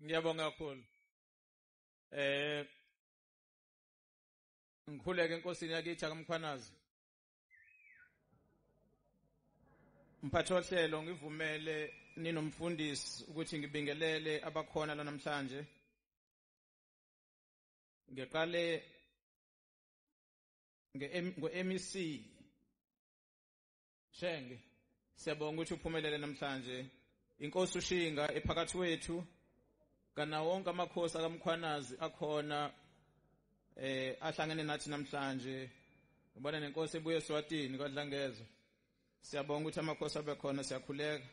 Ngiyabonga kakhulu. Ngikhuleke enkosini yakithi akamkhwanazi. Mphathi wohlelo ngivumele ninomfundisi ukuthi ngibingelele abakhona la namhlanje. Ngiqale nge-MEC. Shenge, siyabonga ukuthi uphumelele namhlanje. Inkosi uShinga ephakathi kwethu kana wonke amakhosi akamkhwanazi akhona ahlangene nathi namhlanje. Ngibona nenkosi ebuye eSwatini kwaDlangezwa. Siyabonga ukuthi amakhosi abe khona, siyakhuleka.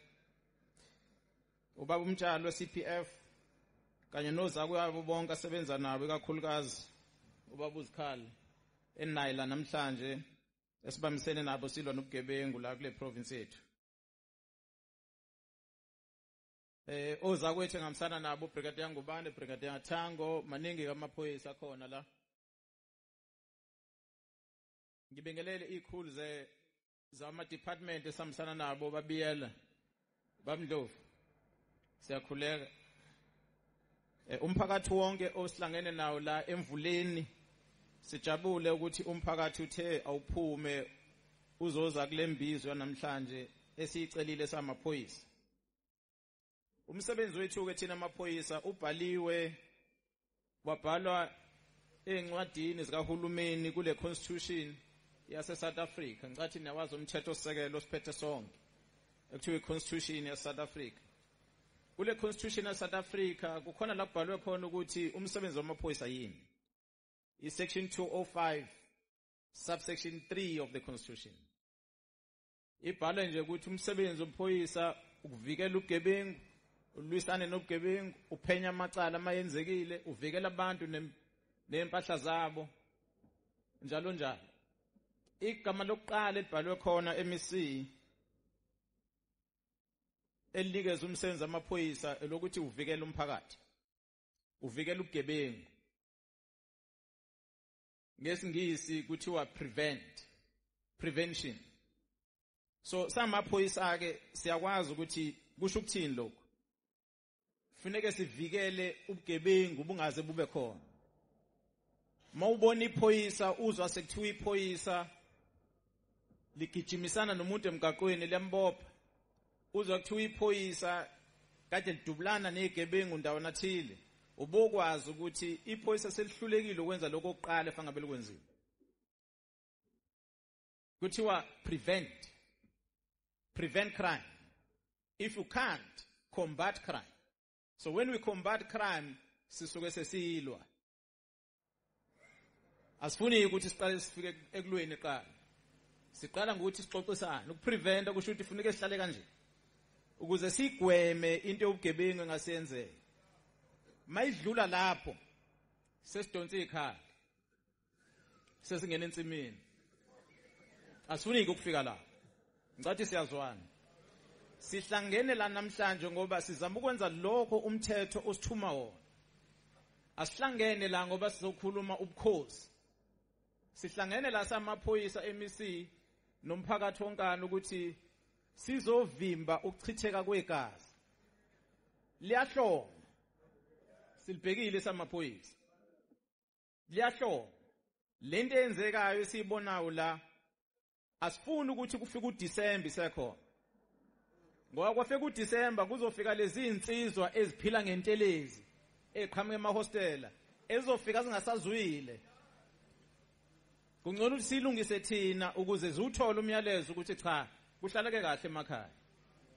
Ubaba umtshalo we-CPF kanye nozakwabo bonke asebenza nabo ikakhulukazi ubaba uZikhali enayi la namhlanje esibambisene nabo silwa nobugebengu la kule province yethu. Ozakwethu ngihambisana nabo Brigadier Ngubane, Brigadier Thango, maningi amaphoyisa khona la. Ngibingelele ikhulu zama department esihambisana nabo babiyela bamdlovu. Siyakhuleka. Umphakathi wonke osihlangene nawo la emvuleni sijabule ukuthi umphakathi uthe awuphume uzoza kulembizo namhlanje esiyicelile samaphoyisa. Umsebenzi wethu ke thina amaphoyisa ubhaliwe wabhalwa encwadini zikahulumeni kule constitution yase South Africa. Ngicathi niyawazi umthetho sisekelo osiphethe sonke ekuthiwa iconstitution yase South Africa. Kule constitution yase South Africa kukhona la kubhalwe khona ukuthi umsebenzi wamaphoyisa yini. Section 205 subsection 3 of the constitution. Ibhala nje ukuthi umsebenzi wamaphoyisa ukuvikela ubugebengu, ulwisane nobugebengu, uphenya amacala amayenzekile, uvikela abantu nempahla zabo njalo njalo. Igama lokuqala elibhalwe khona MEC elinikeza umsebenzi amaphoyisa elokuthi uvikele umphakathi, uvikele ubugebengu. Ngesingisi kuthiwa prevention. So samaphoyisa ke siyakwazi ukuthi kusho ukuthini lokho. Kufanele sivikele ubugebengu bungaze bube khona. Mawubona iphoyisa uzwa sekuthiwa iphoyisa ligijimisana nomuntu emgaqweni liyambopha. Uzwa kuthiwa iphoyisa kade lidubulana nezigebengu ndawo nathile. Ubokwazi ukuthi iphoyisa selihlulekile ukwenza lokho okuqala efanele ngabe likwenziwe. Kuthiwa prevent crime. If you can't, combat crime. So when we combat crime, sisuke sesiyilwa. Asifuni ukuthi siqale sifike ekulweni eqala. Siqala ngokuthi sixoxisane. Ukupreventa kusho ukuthi kufanele sihlale kanje. Ukuze sigweme into yobugebengu engasenzeka. Mayidlula lapho sesidonse ikhaya. Sesingena ensimini. Asifuni ukufika lapho. Ngicathi siyazwana. Sihlangene la namhlanje ngoba sizama ukwenza lokho umthetho osithuma wona. Asihlangene la ngoba sizokhuluma ubukhosi. Sihlangene la samaphoyisa MEC nomphakathi wonkana ukuthi sizovimba ukuchitheka kwegazi. Liyahlonga. Silibhekile samaphoyisa. Liyahlonga. Lento eyenzekayo esiyibonayo la asifuni ukuthi kufike uDisemba isekhona. Ngoba kwafika uDisemba kuzofika lezi insizwa eziphila ngentelezi eqhamuka emahostela ezofika zingasazwile. Kungcono ukuthi silungise thina ukuze ziwuthole umyalezo ukuthi cha kuhlaleke kahle emakhaya.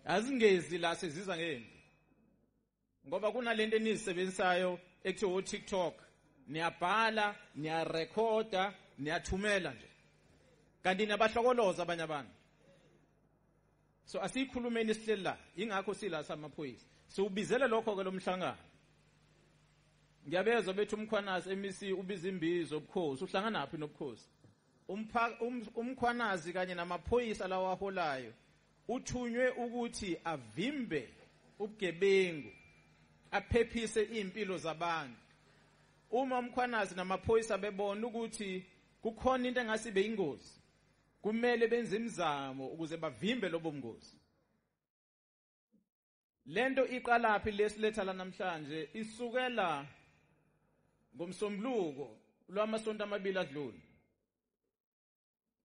Azingezi la seziza ngempi. Ngoba kunalento enizisebenzisayo ekuthiwa TikTok, niyabhala, niyarekhoda, niyathumela nje. Kanti nabahlokoloza abanye abantu. So asikhulumeni sihleli la, ingakho sila samaphoyisa. Siubizele lokho ke lomhlangano. Ngiyabezwa bethu umkhwanazi MEC ubiza imbizo obukhosi, uhlangana naphi nobukhosi? Umkhwanazi kanye namaphoyisa lawa aholayo uthunywe ukuthi avimbe ubugebengu, aphephise impilo zabantu. Uma umkhwanazi namaphoyisa bebona ukuthi kukhona into engasibe ingozi, kumele benze imizamo ukuze bavimbe lobo bungozi. lento iqalaphi lesiletha la namhlanje isukela ngomsombuluko lwamasonto amabili adlule.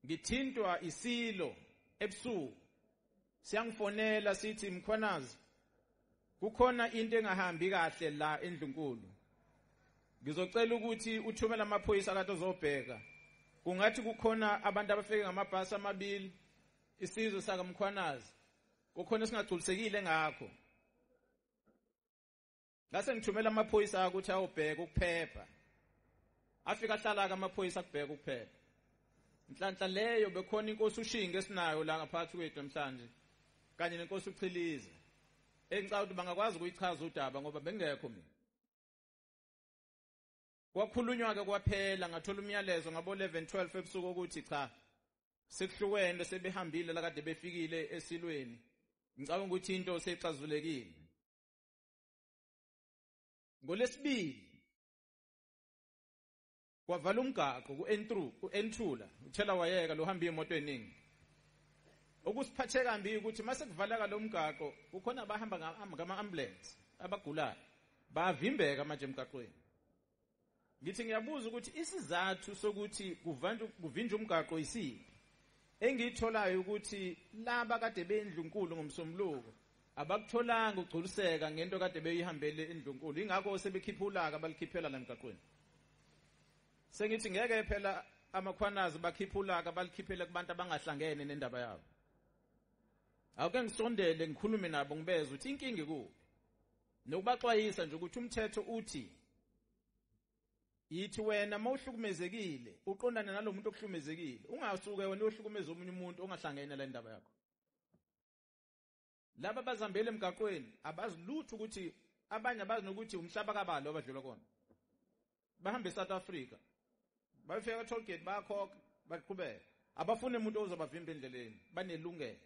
Ngithintwa isilo ebusuku. Siyangifonela sithi Mkhwanazi kukhona into engahambi kahle la eNdlunkulu. Ngizocela ukuthi uthumele amaphoyisa kade uzobheka. Kungathi kukhona abantu abafike ngamabhasi amabili isizwe saka Mkhwanazi. Kukhona singagculisekile ngakho. Ngase ngithumela amaphoyisa ukuthi ayobheka ukuphepha. Afika ahlala amaphoyisa kubheka ukuphepha. Inhlanhla leyo bekhona inkosi uShinge esinayo la ngaphakathi kwethu namhlanje. Kanye nenkosi uChilize. Engicela ukuthi bangakwazi ukuyichaza udaba ngoba bengekho mina. Kwakhulunywa ke kwaphela ngathola umyalezo ngabo 11:12 ebusuku ukuthi cha sekuhlukene sebehambile la kade befikile esilweni. Ngicabanga ukuthi into seyixazulekile. NgoLesibili kwavala umgaqo ku-N2 uthela wayeka lo hamba imoto eningi. Okusiphathe kambi ukuthi mase kuvaleka lo mgaqo kukhona abahamba ngama-ambulance abagulayo bavimbeka manje emgaqweni. Ngithi ngiyabuza ukuthi isizathu sokuthi kuvinjwe umgaqo isiphi. Engiyitholayo ukuthi laba kade beNdlunkulu ngomsombuluko abakutholanga ugculiseka ngento kade beyihambele eNdlunkulu. Ingakho sebekhipha ulaka balikhiphela la emgaqweni. Sengithi ngeke phela amakhwanazi bakhipha ulaka balikhiphele kubantu abangahlangene nendaba yabo. Awuke ngisondele ngikhulume nabo ngibeze ukuthi inkinga ikuphi. Nokubaxwayisa nje ukuthi umthetho uthi yithi wena mawuhlukumezekile uqondane nalomuntu okuhlumezekile ungasuke wena uhlukumeza omunye umuntu ongahlangene la ndaba yakho. Laba bazambele emgaqweni abazi lutho ukuthi abanye abazi nokuthi umhlaba kabalo abadlula kona. Bahambe eSouth Africa bafika toll gate bayakhokha baqhubeka. Abafune umuntu ozobavimba endleleni banelungelo.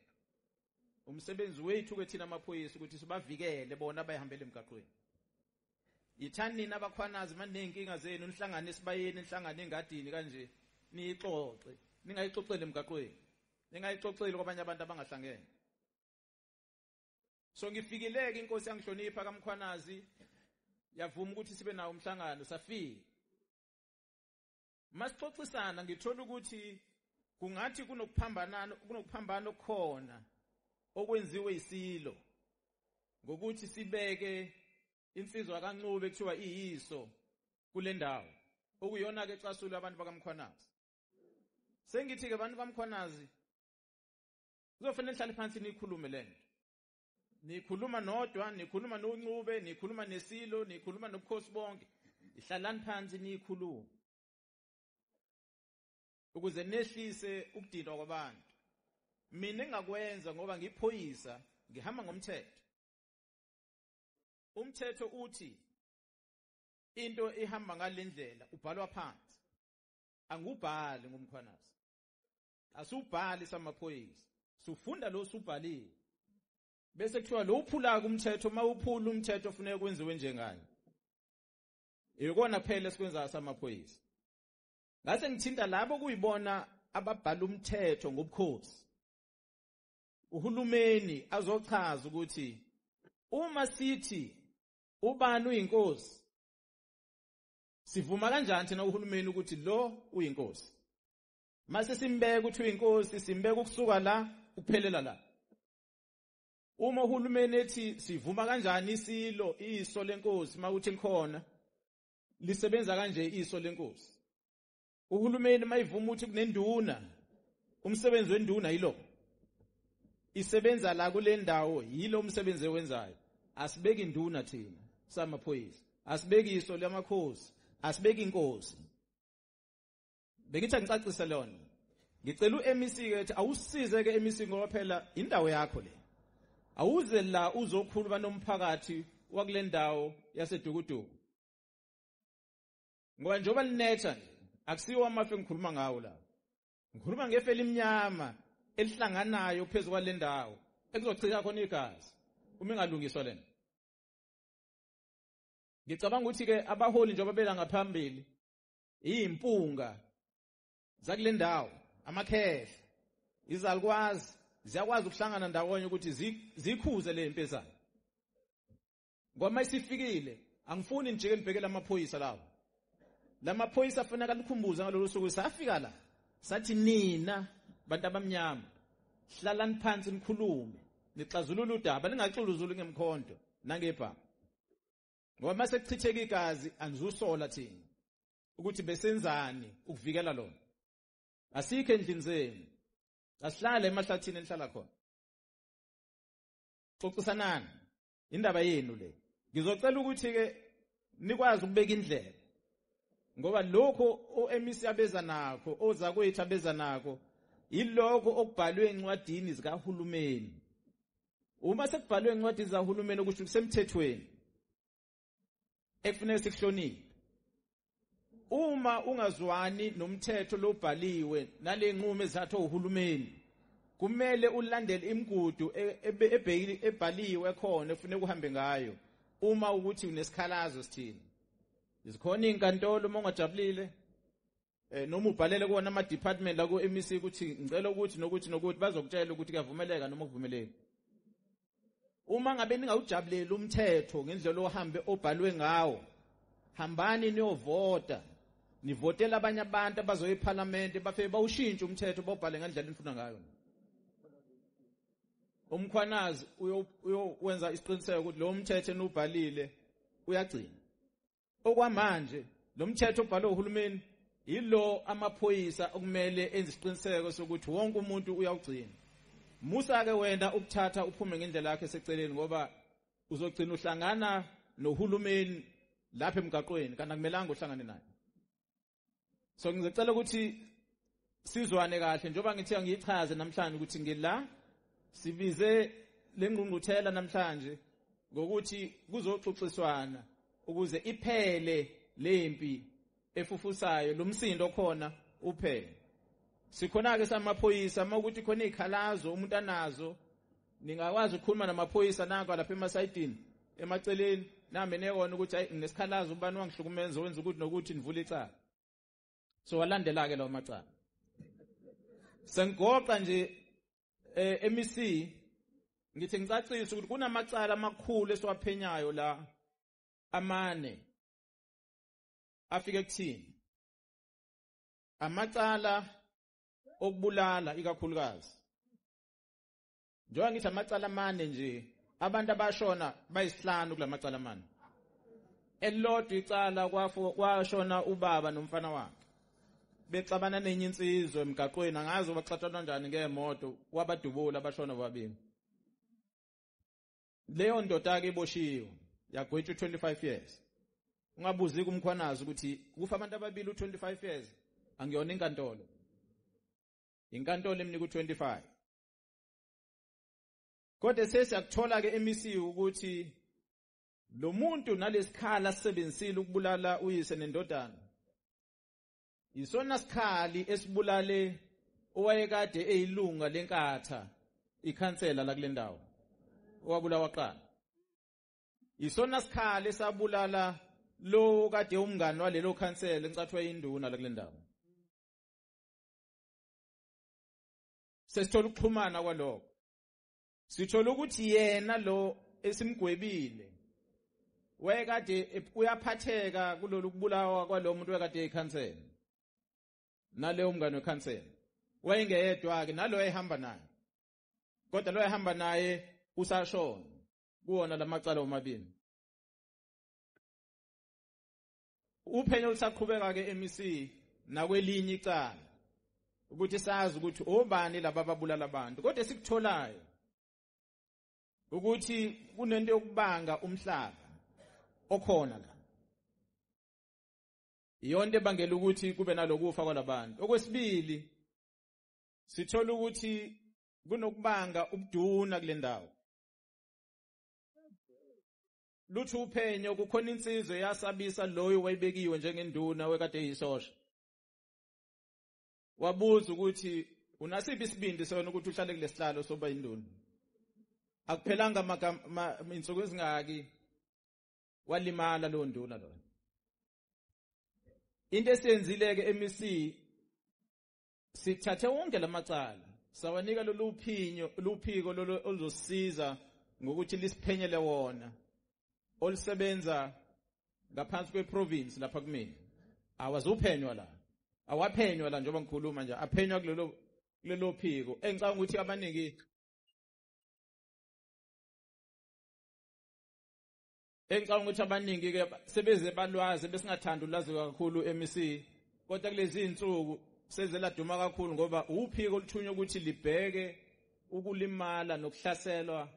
Umsebenzi wethu kwethina amaphoyisa ukuthi sibavikele bona bayihambele emgaqweni. Yithani nina abakhwanazi manenkinga zenu nihlangane sibayeni nihlangane engadini kanje nixoxe ningayixoxele emgaqweni ningayixoxele kwabanye abantu abangahlangene. So ngifikileke inkosi yangihlonipha kaMkhwanazi yavuma ukuthi sibe nawo umhlangano safika. Masixoxisana ngithola ukuthi kungathi kunokuphambana khona okwenziwe isilo ngokuthi sibeke insizwa kaNcube ekuthiwa iyiso kule ndawo okuyona ke ecasula abantu bakaMkhwanazi. Sengithi ke abantu kaMkhwanazi kuzofanele nihlale phansi nikhulume lento. Nikhuluma nodwa, nikhuluma noNcube, nikhuluma nesilo, nikhuluma nobukhosi bonke. Ihlalani phansi nikhuluma. Ukuze nehlise ukudinwa kwabantu. Mina engakwenza ngoba ngiphoyisa ngihamba ngomthetho. Umthetho uthi into ihamba ngalendlela ubhalwa phansi. Angubhali ngomkhwanazi. Asubhali samaphoyisa. Sufunda lo subhalile. Bese kuthiwa lo uphula kumthetho mawuphula umthetho ufuneka kwenziwe njengani. Ikona phela esikwenza samaphoyisa. Ngase ngithinta labo kuyibona ababhala umthetho ngobukhosi. Uhulumeni azochaza ukuthi uma sithi ubani uyinkosi sivuma kanjani thina uhulumeni ukuthi lo uyinkosi. Mase simbeka ukuthi uyinkosi simbeka ukusuka la ukuphelela la. Uma uhulumeni ethi sivuma kanjani isilo iso lenkosi mawuthi likhona lisebenza kanje iso lenkosi. Uhulumeni mayivuma ukuthi kunenduna umsebenzi wenduna yilo. Isebenza la kule ndawo yilo umsebenzi ewenzayo. Asibeki induna thina samaphoyisa. Asibeki iso lamakhosi, asibeki inkosi. Bengithi ngicacise lona. Ngicela uMEC ke awusize ke MEC ngoba phela indawo yakho le. Awuze la uzokhuluma nomphakathi wakule ndawo yaseDukuduku. Ngoba njoba linetha akusiwo amafe ngikhuluma ngawo la. Ngikhuluma ngefe elimnyama elihlanganayo phezulu kwale ndawo ekuzochika khona igazi uma engalungiswa lena. Ngicabanga ukuthi ke abaholi njengoba bela ngaphambili impunga zakule ndawo amakhehla izalukwazi ziyakwazi ukuhlangana ndawonye ukuthi zikhuze le mpezana. ngoba isifikile angifuni nijike nibhekele amaphoyisa lawo. Lamaphoyisa afuna kalikhumbuza ngalolu suku safika la. Sathi nina bantu abamnyama hlalani phansi nikhulume nixazulule udaba ningaxuluzuli ngemkhonto nangebha. Ngoba mase kuchitheka igazi anizusola thina ukuthi besenzani ukuvikela lona. Asikho endlini zenu. Asihlale emahlathini enihlala khona. Xoxisanani indaba yenu le. Ngizocela ukuthi ke nikwazi ukubeka indlela. Ngoba lokho oMC abeza nakho ozakwethu abeza nakho yiloko okubhalwe encwadini zikaHulumeni. Uma sekubhalwe encwadini zikaHulumeni ukuthi kusemthethweni ekufanele sikuhloniphe. Uma ungazwani nomthetho lobhaliwe nale nqumo ezathu uHulumeni kumele ulandele imigudu ebhaliwe khona efuneka uhambe ngayo uma ukuthi unesikhalazo sithini. Izikhona inkantolo uma ungajabulile noma ubhalele kuona ama department la ku MEC ukuthi ngicela ukuthi nokuthi bazokutshela ukuthi kuyavumeleka noma kuvumeleki. Uma ngabe ningawujabuleli umthetho ngendlela ohambe obhalwe ngawo, hambani niyovota. Nivotela abanye abantu abazoya eParliament bafike bawushintshe umthetho bawubhale ngendlela enifuna ngayo. Umkhwanazi uyowenza isiqiniseko ukuthi lo mthetho enubhalile uyagcina. Okwamanje lo mthetho obhalwe uHulumeni yilo amaphoyisa okumele enze isiqiniseko sokuthi wonke umuntu uyawugcina. Musa ke wena ukuthatha uphume ngendlela yakhe seceleni ngoba uzogcina uhlangana noHulumeni lapha emgaqweni kanti akumelanga uhlangane naye. So ngizocela ukuthi sizwane kahle njengoba ngithe ngiyichaze namhlanje ukuthi ngila sibize lengqungquthela namhlanje ngokuthi kuzoxoxiswana ukuze iphele lempi efufusayo lomsindo khona uphele. Sikhona ke samaphoyisa makuthi khona izikhalazo umuntu anazo ningakwazi ukukhuluma namaphoyisa nanka lapha emasayidini emaceleni nami nekona ukuthi hayi nginesikhalazo ubani wangihlukumeza wenza ukuthi nokuthi nivule icala. So walandela ke lawo macala. Sengigoqa nje MEC ngithi ngicacisa ukuthi kunamacala amakhulu esiwaphenyayo la amane afike kuthini. Amacala okubulala ikakhulukazi. Njengoba ngithi amacala amane nje abantu abashona bayisihlanu kulamacala amane. Elilodwa icala kwashona ubaba nomfana wakhe. Bexabana nenye insizwe emgaqweni angazi baxathana kanjani ngeemoto wabadubula abashona bobabili. Leyo ndoda ke iboshiwe yagwetshwa 25 years. Ungabuzi kumkhwanazi ukuthi kufa abantu ababili u25 years angiyona inkantolo. Inkantolo emnika u25. Kodwa sesiyakuthola ke MEC ukuthi lo muntu nalesikhala sisebenzisile ukubulala uyise nendodana. Isona sikhali esibulale owayekade eyilunga lenkatha ikhansela la kule ndawo. Owabulawa qala. Isona sikhali esabulala lo kade umngane walelo khansela encathwe induna la kule ndawo. Sesithola ukuxhumana kwalokho. Sithola ukuthi yena lo esimgwebile wayekade uyaphatheka kulolu kubulawa kwalo muntu wayekade ekhansela. Nale umngane wekhansela wayengeyedwa ke nalo ehamba naye. Kodwa lo ehamba naye usashona kuona lamacala omabili. Uphenyo lusaqhubeka ke MEC nakwelinye icala ukuthi sazi ukuthi obani laba ababulala abantu. Kodwa sikutholayo ukuthi kunento yokubanga umhlaba okhona la. Iyonto ebangela ukuthi kube nalokufa kwalabantu. Okwesibili sithola ukuthi kunokubanga ubuduna kule ndawo. Lutho uphenyo kukhona insizwe yasabisa loyo wayebekiwe njengenduna wekade eyisosha. Wabuza ukuthi unasiphi isibindi sona ukuthi uhlale kulesihlalo soba induna. Akuphelanga insuku ezingaki walimala lo nduna lo. Into esenzile ke MEC sithathe wonke lamacala sawanika luphiko oluzosiza ngokuthi lisiphenyele wona olusebenza ngaphansi kweprovince lapha kumina awazuphenywa la awaphenywa la njengoba ngikhuluma nje aphenywa kulelo phiko engicanga ukuthi abaningi ke sebeze balwazi besingathanda ulazi kakhulu MEC kodwa kulezi insuku sezela duma kakhulu ngoba uphiko oluthunywa ukuthi libheke ukulimala nokuhlaselwa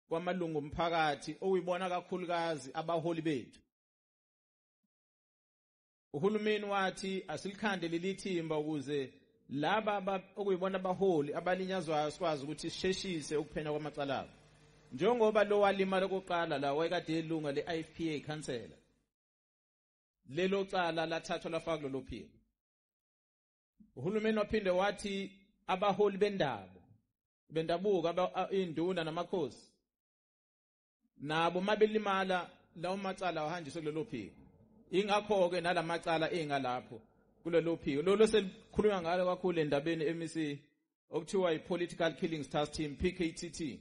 kwamalungu omphakathi okuyibona kakhulukazi abaholi bethu. Uhulumeni wathi asilikhande lelithimba ukuze laba okuyibona abaholi abalinyazwayo sikwazi ukuthi sisheshise ukuphenya kwamacala abo. Njengoba lo walimala kokuqala la wayekade elunga le-IFPA councillor. Lelo cala lathathwa lafaka kulelo phiko. Uhulumeni waphinde wathi abaholi bendabuko induna namakhosi nabo mabelimala lawo macala wahanjiswe kulelo phiko. Ingakho ke nalamacala engalapho kulelo phiko. Lolo selikhuluma ngalo kakhulu endabeni MEC okuthiwa i-Political Killings Task Team PKTT.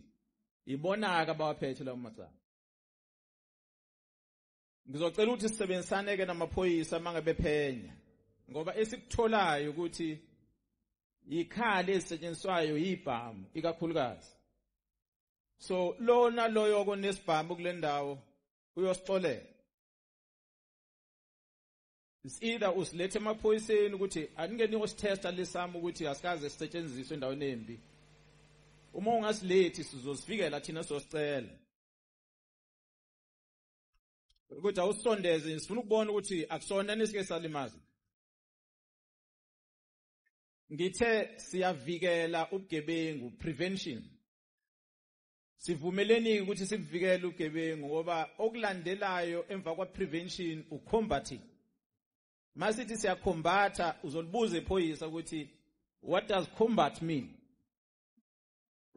Ibonaka bawaphethe lawo macala. Ngizocela ukuthi sisebenzisane ke namaphoyisa mangabe bephenya ngoba esikutholayo ukuthi ikhali ezisetshenziswayo yibhamu ikakhulukazi. So lona loyo konesibhamu kule ndawo uyosixolela. It's either usilethe emaphoyiseni ukuthi aningeni usitesta lesami ukuthi asikaze sisetshenziswe endaweni embi. Uma ungasilethi sizosivikela thina sosicela. Ukuthi awusondeze sifuna ukubona ukuthi akusona nisike salimaza. Ngithe siyavikela ubugebengu prevention. Sivumeleni ukuthi sivikele ubugebengu ngoba okulandelayo emva kwa prevention ucombating. Masithi siyacombatha uzolibuza ephoyisa ukuthi what does combat mean?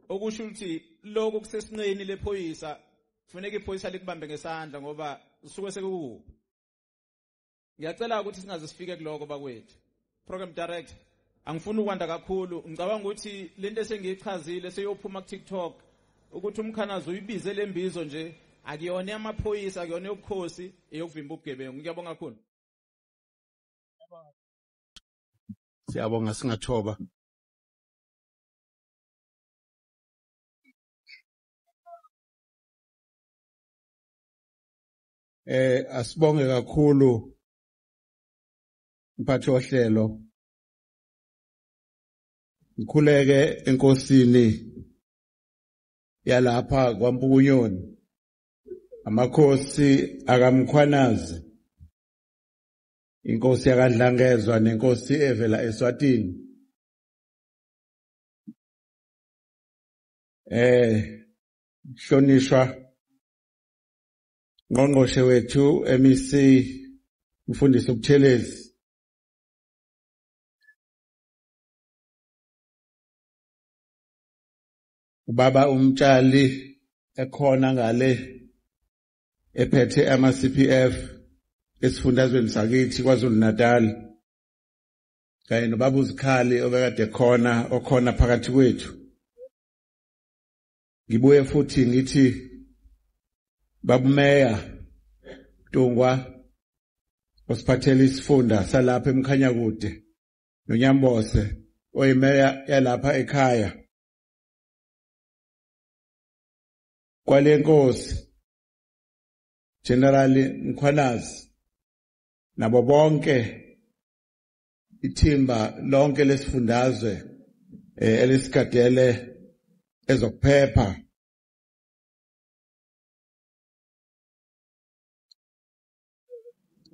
Okusho ukuthi lokho kusesinqeni lephoyisa kufanele iphoyisa likubambe ngesandla ngoba usuke sekukuphi. Ngiyacela ukuthi singaze sifike kuloko bakwethu. Program director angifuni ukwanda kakhulu ngicabanga ukuthi lento esengiyichazile seyophuma ku TikTok ukuthi umkhanazo uyibize lembizo nje akuyona amaphoyisa akuyona yobukhosi eyokuvimba ubugebengu. Ngiyabonga kakhulu. Siyabonga singathoba. Asibonge kakhulu mphathi ohlelo. Ngikhuleke enkosini yalapha kwaMpukunyoni. Amakhosi akamkhwanazi. Inkosi yakadlangezwa nenkosi evela eSwatini. Hlonishwa ngqongqoshe wethu MEC Mfundisi Buthelezi. Ubaba umtshali ekhona ngale ephethe ama-CPF esifundazweni sakithi KwaZulu Natal. Kanye nobaba uZikhali obekade okhona phakathi kwethu. Ngibuye futhi ngithi babumeya Dungwa osiphathele isifunda salapha eMkhanyakude noNyambose oyimeya yalapha ekhaya. Kwale nkosi General Mkhwanazi nabo bonke ithimba lonke lesifundazwe elisigadele ezokuphepha.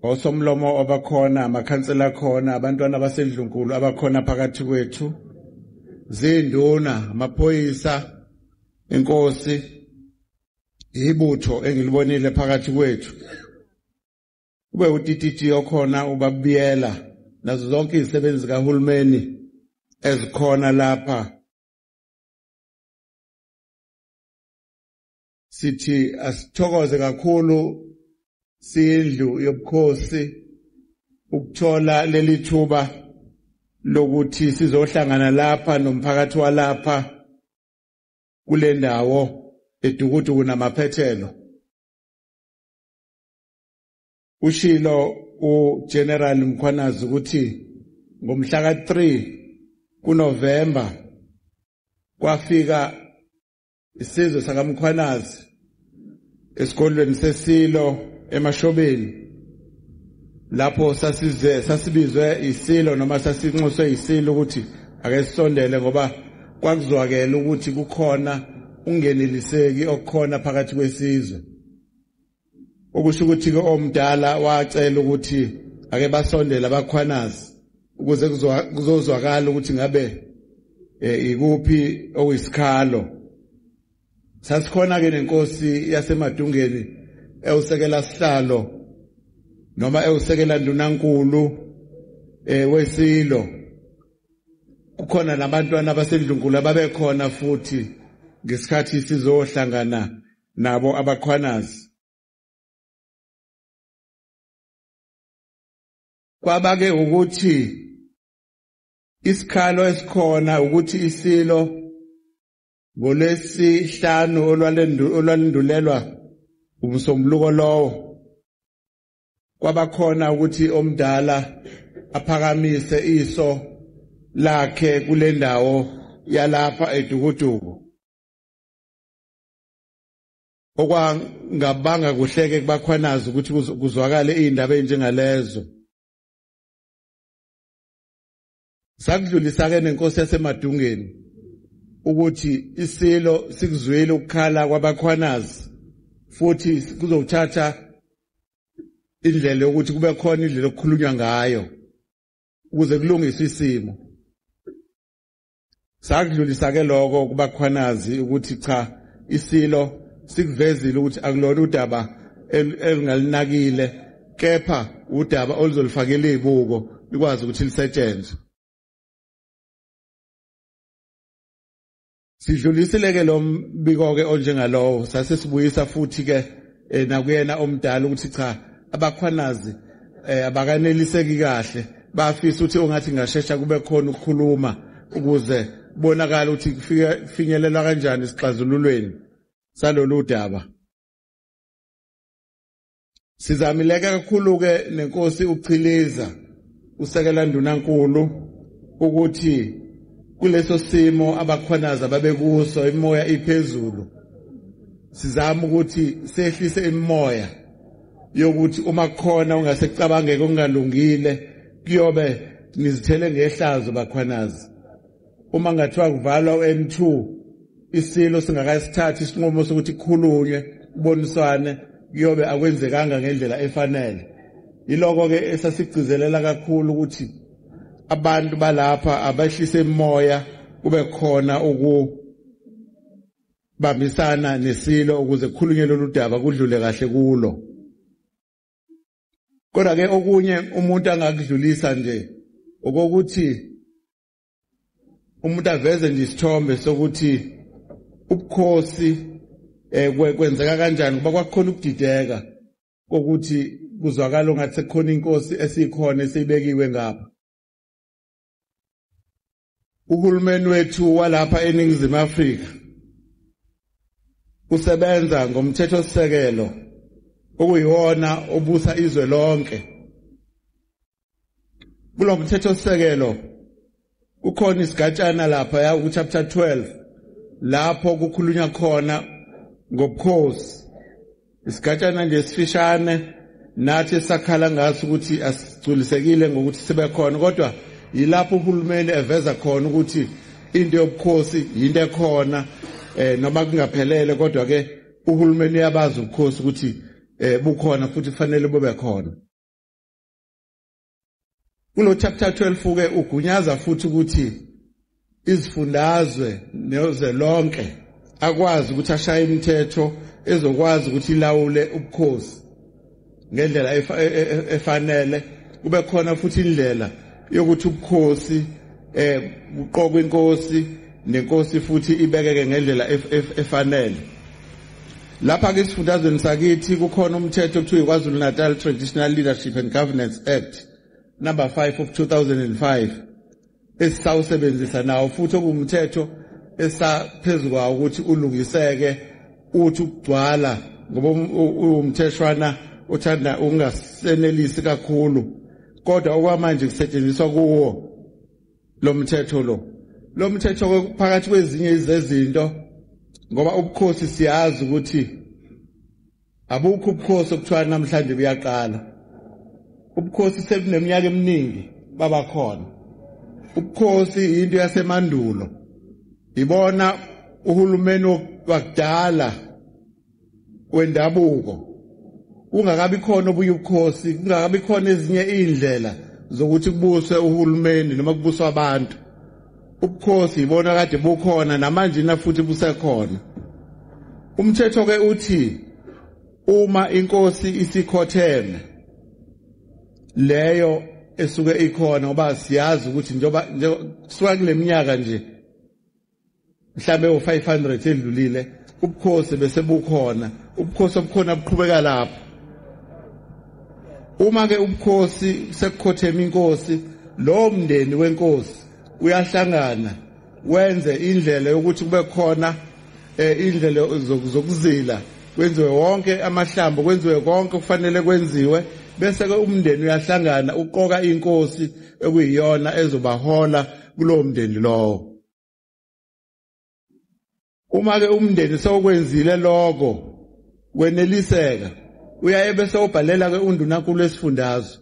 Osomlomo abakhona amakhansela akhona abantwana basendlunkulu abakhona phakathi kwethu zinduna amaphoyisa inkosi ibutho engilibonile phakathi kwethu kube utititi okhona ubabiyela nazo zonke izisebenzi kahulumeni ezikhona lapha. Sithi asithokoze kakhulu sindlu yobukhosi ukuthola leli thuba lokuthi sizohlangana lapha nomphakathi walapha kule ndawo edukudu kunamaphethelo. ushilo uGeneral Mkhwanazi ukuthi ngomhla ka3 kuNovember kwafika isizwe sakaMkhwanazi esikolweni seSilo eMashobeni lapho sasibizwe isilo noma sasinxuswe isilo ukuthi ake sisondele ngoba kwakuzwakela ukuthi kukhona ungeneliseki okukhona phakathi kwesizwe okusho ukuthi ke omdala wacela ukuthi ake basondele abakhwanazi ukuze kuzozwakala ukuthi ngabe ikuphi okuyisikhalo sasikhona ke nenkosi yaseMadungeni ewusekela sihlalo noma ewusekela ndunankulu wesilo kukhona nabantwana basendlunkulu ababekhona futhi ngesikhathi sizohlangana nabo abakhwanazi kwabake ukuthi isikhalo esikhona ukuthi isilo ngolesihlanu olwalendulelwa umsombuluko lowo kwabakhona ukuthi omdala aphakamise iso lakhe kule ndawo yalapha edukuduku okwangabanga kuhleke kubakhwanazi ukuthi kuzwakale indaba enjengalezo sakudlulisa ke nenkosi yaseMadungeni ukuthi isilo sikuzwile ukukhala kwabakhwanazi futhi kuzothatha indlela yokuthi kube khona indlela okukhulunywa ngayo ukuze kulungiswe isimo sakudlulisa ke lokho kubakhwanazi ukuthi cha isilo sikuvezile ukuthi akulona udaba elingalinakile kepha udaba oluzolifakela izibuko likwazi ukuthi lisetshenzwe sidlulisile ke lo mbiko ke onjengalowo sase sibuyisa futhi ke nakuyena omdala ukuthi cha abakhwanazi abakaneliseki kahle bafisa ukuthi ongathi ngashesha kube khona ukukhuluma ukuze bonakala ukuthi kufinyelela kanjani isixazululweni salolu daba sizamileke kakhulu ke nenkosi uChiliza usekela ndunankulu ukuthi kuleso simo abakhwanazi ababekuso imoya iphezulu sizama ukuthi sehlise imoya yokuthi uma khona ungasecabangeke okungalungile kuyobe nizithele ngehlazo bakhwanazi uma ngathiwa kuvalwa uN2 isilo singakasithathi isinqumo sokuthi kukhulunywe kuboniswane kuyobe akwenzekanga ngendlela efanele yiloko ke esasigcizelela kakhulu ukuthi abantu balapha abahlise imoya kube khona ukubambisana nesilo ukuze kukhulunywe lolu daba kudlule kahle kulo kodwa ke okunye umuntu angakudlulisa nje okokuthi umuntu aveze nje isithombe sokuthi ubukhosi kwenzeka kanjani kuba kwakhona ukudideka kokuthi kuzwakala ngathi sekukhona inkosi esikhona esibekiwe ngapha uhulumeni wethu walapha eNingizimu Afrika usebenza ngomthethosisekelo okuyiwona obusa izwe lonke kulo mthethosisekelo ukhona isigatshana lapha ya ku chapter 12 lapho kukhulunywa khona ngobukhosi isigatshana nje sifishane nathi sakhala ngaso ukuthi asigculisekile ngokuthi sibe khona kodwa yilapho uhulumeni eveza khona ukuthi into yobukhosi into ekhona noma kungaphelele kodwa ke uhulumeni uyabaza ubukhosi ukuthi bukhona futhi kufanele bube khona kulo chapter 12 ke ugunyaza futhi ukuthi izifundazwe nezwe lonke akwazi ukuthi ashaye imithetho ezokwazi ukuthi ilawule ubukhosi ngendlela efanele kube khona futhi indlela yokuthi ubukhosi buqokwe inkosi nenkosi futhi ibekeke ngendlela efanele lapha ke isifundazweni sakithi kukhona umthetho okuthiwa iKwaZulu Natal Traditional Leadership and Governance Act number 5 of 2005 esisawusebenzisa nawo futhi okumthetho esaphezulu kwawo ukuthi ulungiseke uthi ukugcwala ngoba umtheshwana uthanda ungasenelisi kakhulu kodwa okwamanje kusetshenziswa kuwo lo mthetho lo mthetho phakathi kwezinye izezinto ngoba ubukhosi siyazi ukuthi abukho ubukhosi okuthiwa namhlanje buyaqala ubukhosi sebuneminyaka eminingi baba khona ubukhosi into yasemandulo ibona uhulumeni wakudala wendabuko ungakabi khona obuye ubukhosi kungakabi khona ezinye indlela zokuthi kubuswe uhulumeni noma kubuswa abantu ubukhosi ibona kade bukhona namanje na futhi busekhona umthetho ke uthi uma inkosi isikhotheme leyo esuke ikhona ngoba siyazi ukuthi njoba kusuka kuleminyaka nje mhlambe u500 edlulile ubukhosi bese bukhona ubukhosi obukhona buqhubeka lapho uma ke ubukhosi sekukhothema inkosi lo mndeni wenkosi uyahlangana wenze indlela yokuthi kube khona indlela zokuzila kwenziwe wonke amahlambo kwenziwe konke kufanele kwenziwe bese ke umndeni uyahlangana uqoka inkosi ekuyiyona ezobahola kulowo mndeni lowo uma ke umndeni sewukwenzile lokho weneliseka uyaye bese ubhalela ke undunankulu wesifundazwe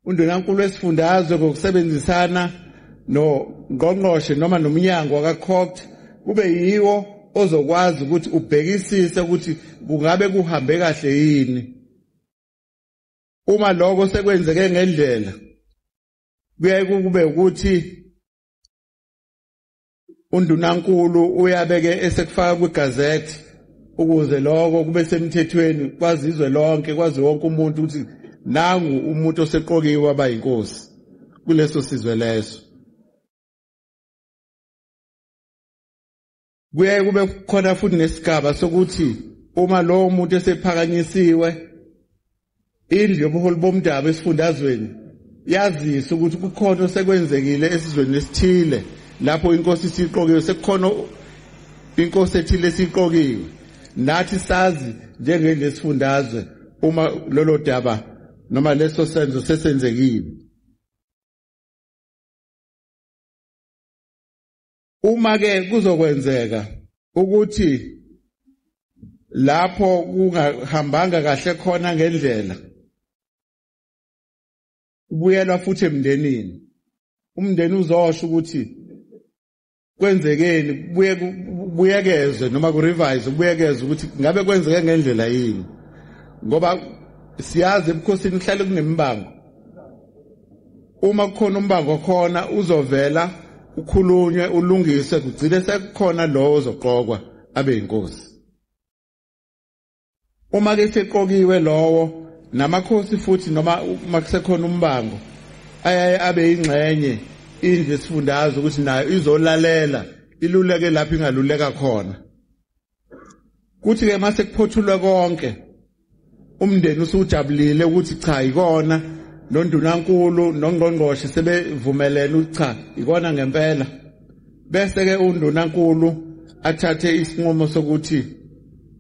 undunankulu wesifundazwe ngokusebenzisana noNgqongqoshe noma nomnyango wakaCoct kube yiwo ozokwazi ukuthi ubhekisise ukuthi kungabe kuhambe kahle yini uma lokho sekwenzeke ngendlela kuyaye kube ukuthi undunankulu uyabeke esekufaka kwigazette ukuze lokho kube semthethweni kwazizwe lonke kwazi wonke umuntu ukuthi nangu umuntu oseqokiwe waba inkosi kuleso sizwe leso kuyaye kube khona futhi nesigaba sokuthi uma lo muntu esephakanyisiwe indlu yobuholi bomdabu esifundazweni yazisa ukuthi kukhona osekwenzekile esizweni lesithile lapho inkosi siqokiwe sekukhona inkosi ethile siqokiwe nathi sazi njengelesifundazwe uma lolo daba noma leso senzo sesenzekile uma ke kuzokwenzeka ukuthi lapho kungahambanga kahle khona ngendlela ubuyelwa futhi emndenini umndeni uzosho ukuthi kwenzekeni buyekezwe noma kurevise ubuyekeze ukuthi ngabe kwenzeke ngendlela yini ngoba siyazi ebukhosini kuhlale kunembango uma kukhona umbango khona uzovela ukhulunywe ulungise kugcine sekukhona lo ozoqokwa abe inkosi uma ke seqokiwe lowo namakhosi futhi noma makusekhona umbango ayaye abe ingxenye indlu esifundazwe ukuthi nayo izolalela iluleke lapho ingaluleka khona kuthi ke mase kuphothulwe konke umndeni usujabulile ukuthi cha ikona nondunankulu noNgqongqoshe sebevumelene ukuthi cha ikona ngempela bese ke undunankulu athathe isinqumo sokuthi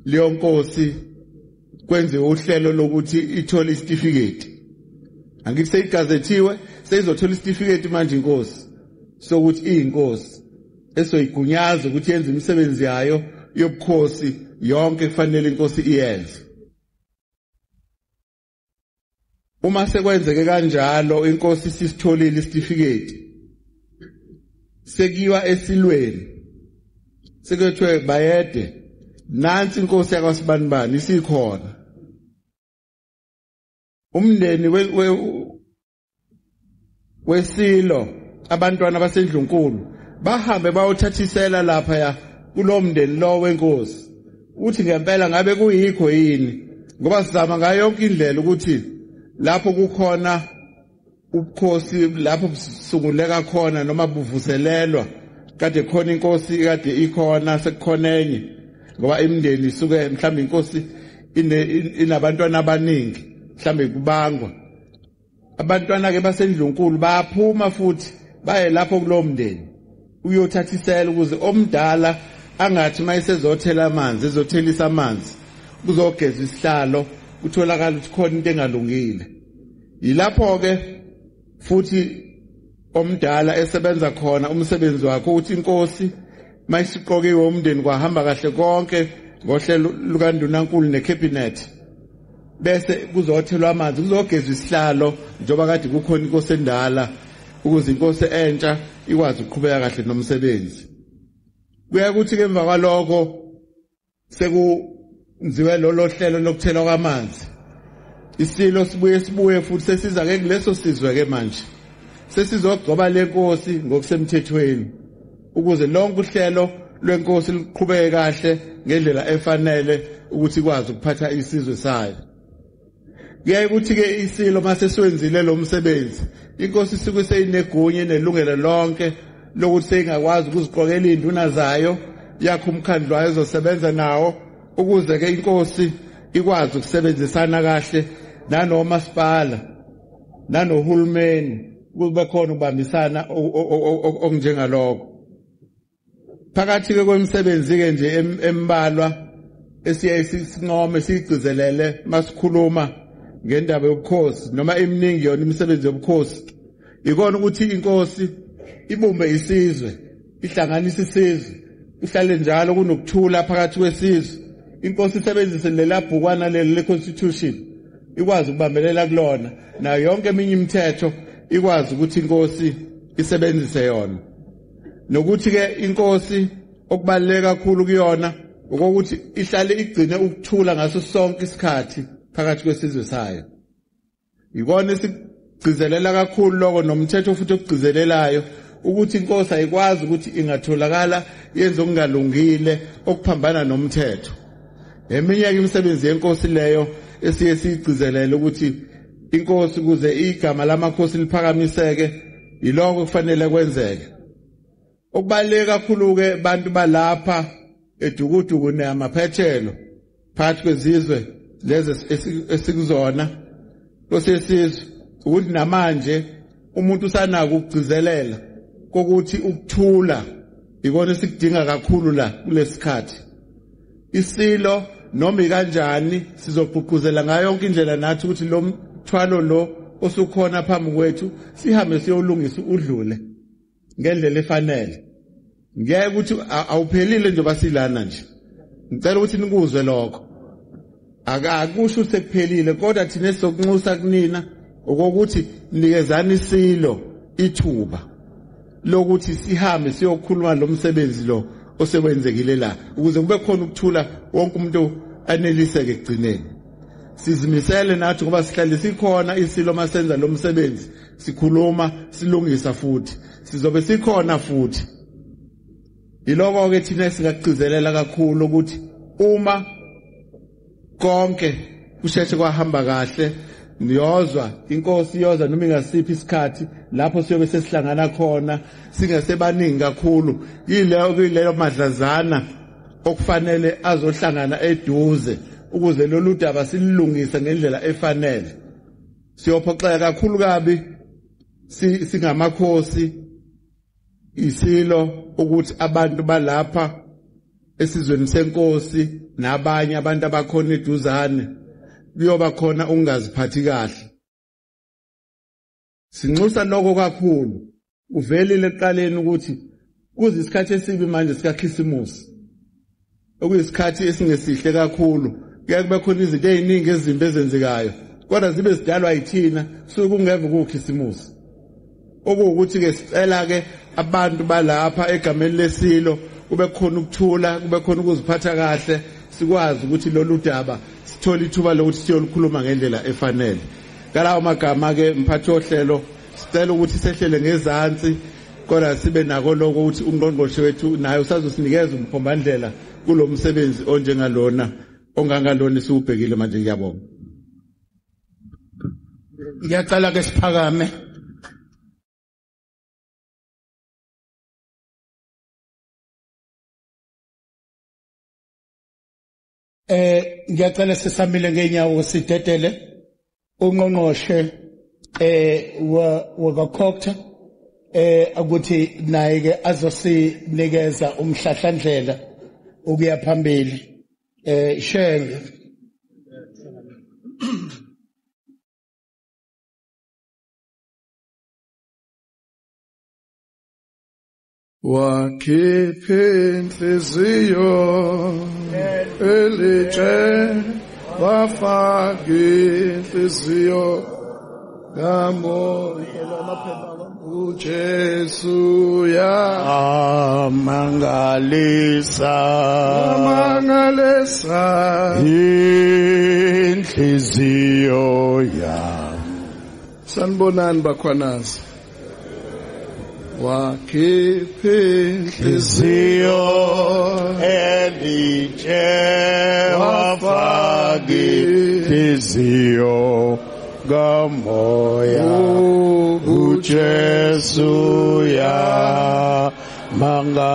leyo nkosi kwenziwe uhlelo lokuthi ithole isitifiketi angithi seyigazethiwe seyizothola isitifiketi manje inkosi sokuthi iyinkosi esoyigunyaza ukuthi yenze imisebenzi yayo yobukhosi yonke kufanele inkosi iyenze uma sekwenzeke kanjalo inkosi sisitholile isitifiketi sekiwa esilweni sekethwe bayede nansi inkosi yakwaSibanibani isikhona umndeni wesilo abantwana basendlunkulu bahambe bayothathisela lapha kulo mndeni lo wenkosi uthi ngempela ngabe kuyikho yini ngoba sizama ngayo yonke indlela ukuthi lapho kukhona ubukhosi lapho busunguleka khona noma buvuselelwa kade khona inkosi kade ikhona sekukhona enye ngoba imindeni isuke mhlawumbe inkosi inabantwana abaningi mhlawumbe kubangwa abantwana ke basendlunkulu bayaphuma futhi baye lapho kulo mndeni uyothathisela ukuze omdala angathi mayisezothela amanzi ezothelisa amanzi kuzogeza isihlalo kutholakala ukuthi khona into engalungile. Yilapho ke futhi omdala esebenza khona umsebenzi wakhe ukuthi inkosi mayisiqokiwe umndeni kwahamba kahle konke ngohlelo lukaNdunankulu necabinet bese kuzothelwa amanzi kuzogezwa isihlalo njoba kade kukhona inkosi endala ukuze inkosi entsha ikwazi ukuqhubeka kahle nomsebenzi. Kuya ukuthi ke emva kwaloko sekunziwe lolo hlelo lokuthelwa kwamanzi. Isilo sibuye futhi sesiza ke kuleso sizwe ke manje. Sesizogcoba lenkosi ngokusemthethweni ukuze lonke uhlelo lwenkosi liqhubeke kahle ngendlela efanele ukuthi ikwazi ukuphatha isizwe sayo. Kuyaye ukuthi ke isilo mase siwenzile lo msebenzi inkosi isuke seyinegunya nelungelo lonke lokuthi seyingakwazi ukuziqokela induna zayo yakho umkhandlu wayo ezosebenza nawo ukuze ke inkosi ikwazi ukusebenzisana kahle nanomasipala nanohulumeni kube khona ukubambisana okunjengalokho. Phakathi ke kwemisebenzi ke nje embalwa esiye sinqome sigcizelele masikhuluma ngendaba yobukhosi noma eminingi yona imisebenzi yobukhosi ikona ukuthi inkosi ibumbe isizwe ihlanganise isizwe ihlale njalo kunokuthula phakathi kwesizwe. Inkosi isebenzise lelabhukwana le constitution ikwazi ukubambelela kulona nayo yonke eminye imithetho ikwazi ukuthi inkosi isebenzise yona. Nokuthi ke inkosi okubaleka kakhulu kuyona ukuthi ihlale igcine ukuthula ngaso sonke isikhathi phakathi kwesizwe sayo. Ikona esigcizelela kakhulu lokho nomthetho futhi okugcizelelayo ukuthi inkosi ayikwazi ukuthi ingatholakala yenze okungalungile okuphambana nomthetho. Eminye imisebenzi yenkosi leyo esiye sigcizelele ukuthi inkosi kuze igama lamakhosi liphakamiseke yiloko kufanele kwenzeke. Okubaleka kakhulu ke bantu balapha edukuduku namaphethelo phakathi kwezizwe lezi esikuzona losesizwe ukuthi namanje umuntu usanaka ukugcizelela kokuthi ukuthula ikona esikudinga kakhulu la kulesikhathi. Isilo noma ikanjani sizogqugquzela ngayo yonke indlela nathi ukuthi lo mthwalo lo osukhona phambi kwethu sihambe siyolungisa udlule ngendlela efanele. Ngiyaye ukuthi awuphelile nje basilana nje. Ngicela ukuthi nikuzwe lokho. Akusho sekuphelile kodwa thina sizokunxusa kunina ukuthi nikezani isilo ithuba lokuthi sihambe siyokhuluma lo msebenzi lo osebenzekile la ukuze kube khona ukuthula wonke umuntu aneliseke ekugcineni. Sizimisele nathi ngoba sihlale sikhona isilo masenza lo msebenzi sikhuluma silungisa futhi sizobe sikhona futhi. Yiloko ke thina singagcizelela kakhulu ukuthi uma konke kusheshe kwahamba kahle niyozwa inkosi iyoza noma ingasiphi isikhathi lapho siyobe sesihlangana khona singasebaningi kakhulu yileyo madlazana okufanele azohlangana eduze ukuze lolu daba silungise ngendlela efanele. Siyophoxeka kakhulu kabi singamakhosi isilo ukuthi abantu balapha esizweni senkosi nabanye abantu abakhona eduzane kuyoba khona ungaziphathi kahle. Sinxusa lokho kakhulu uvelile eqaleni ukuthi kuze isikhathi esibi manje sikaKhisimusi okuyisikhathi esingesihle kakhulu kuya kube khona izinto eziningi ezimbi ezenzekayo kodwa zibe zidalwa yithina suke kungeve kuKhisimusi okuwukuthi ke sicela ke abantu balapha egameni lesilo kube khona ukuthula kube khona ukuziphatha kahle sikwazi ukuthi lolu daba sithola ithuba lokuthi siyolikhuluma ngendlela efanele. Ngalawo magama ke mphathi ohlelo sicela ukuthi sehlele ngezansi kodwa sibe nako lokho ukuthi ungqongqoshe wethu naye usazosinikeza umphombandlela kulo msebenzi onjengalona ongangalona siubhekile manje. Ngiyabonga. Ngiyacela ke siphakame. Ngiyacela sisamile ngenyawo sidedele ungqongqoshe wakakhokta ukuthi naye ke azosinikeza umhlahlandlela ukuya phambili. Shenge wakhipha inhliziyo elitshe wafaka inhliziyo kamoya uJesu amangalisa inhliziyo yami. Sanibonani bakhwanazi. wakhipha inhliziyo elitshe wafaka inhliziyo kamoya uJesu mangalisa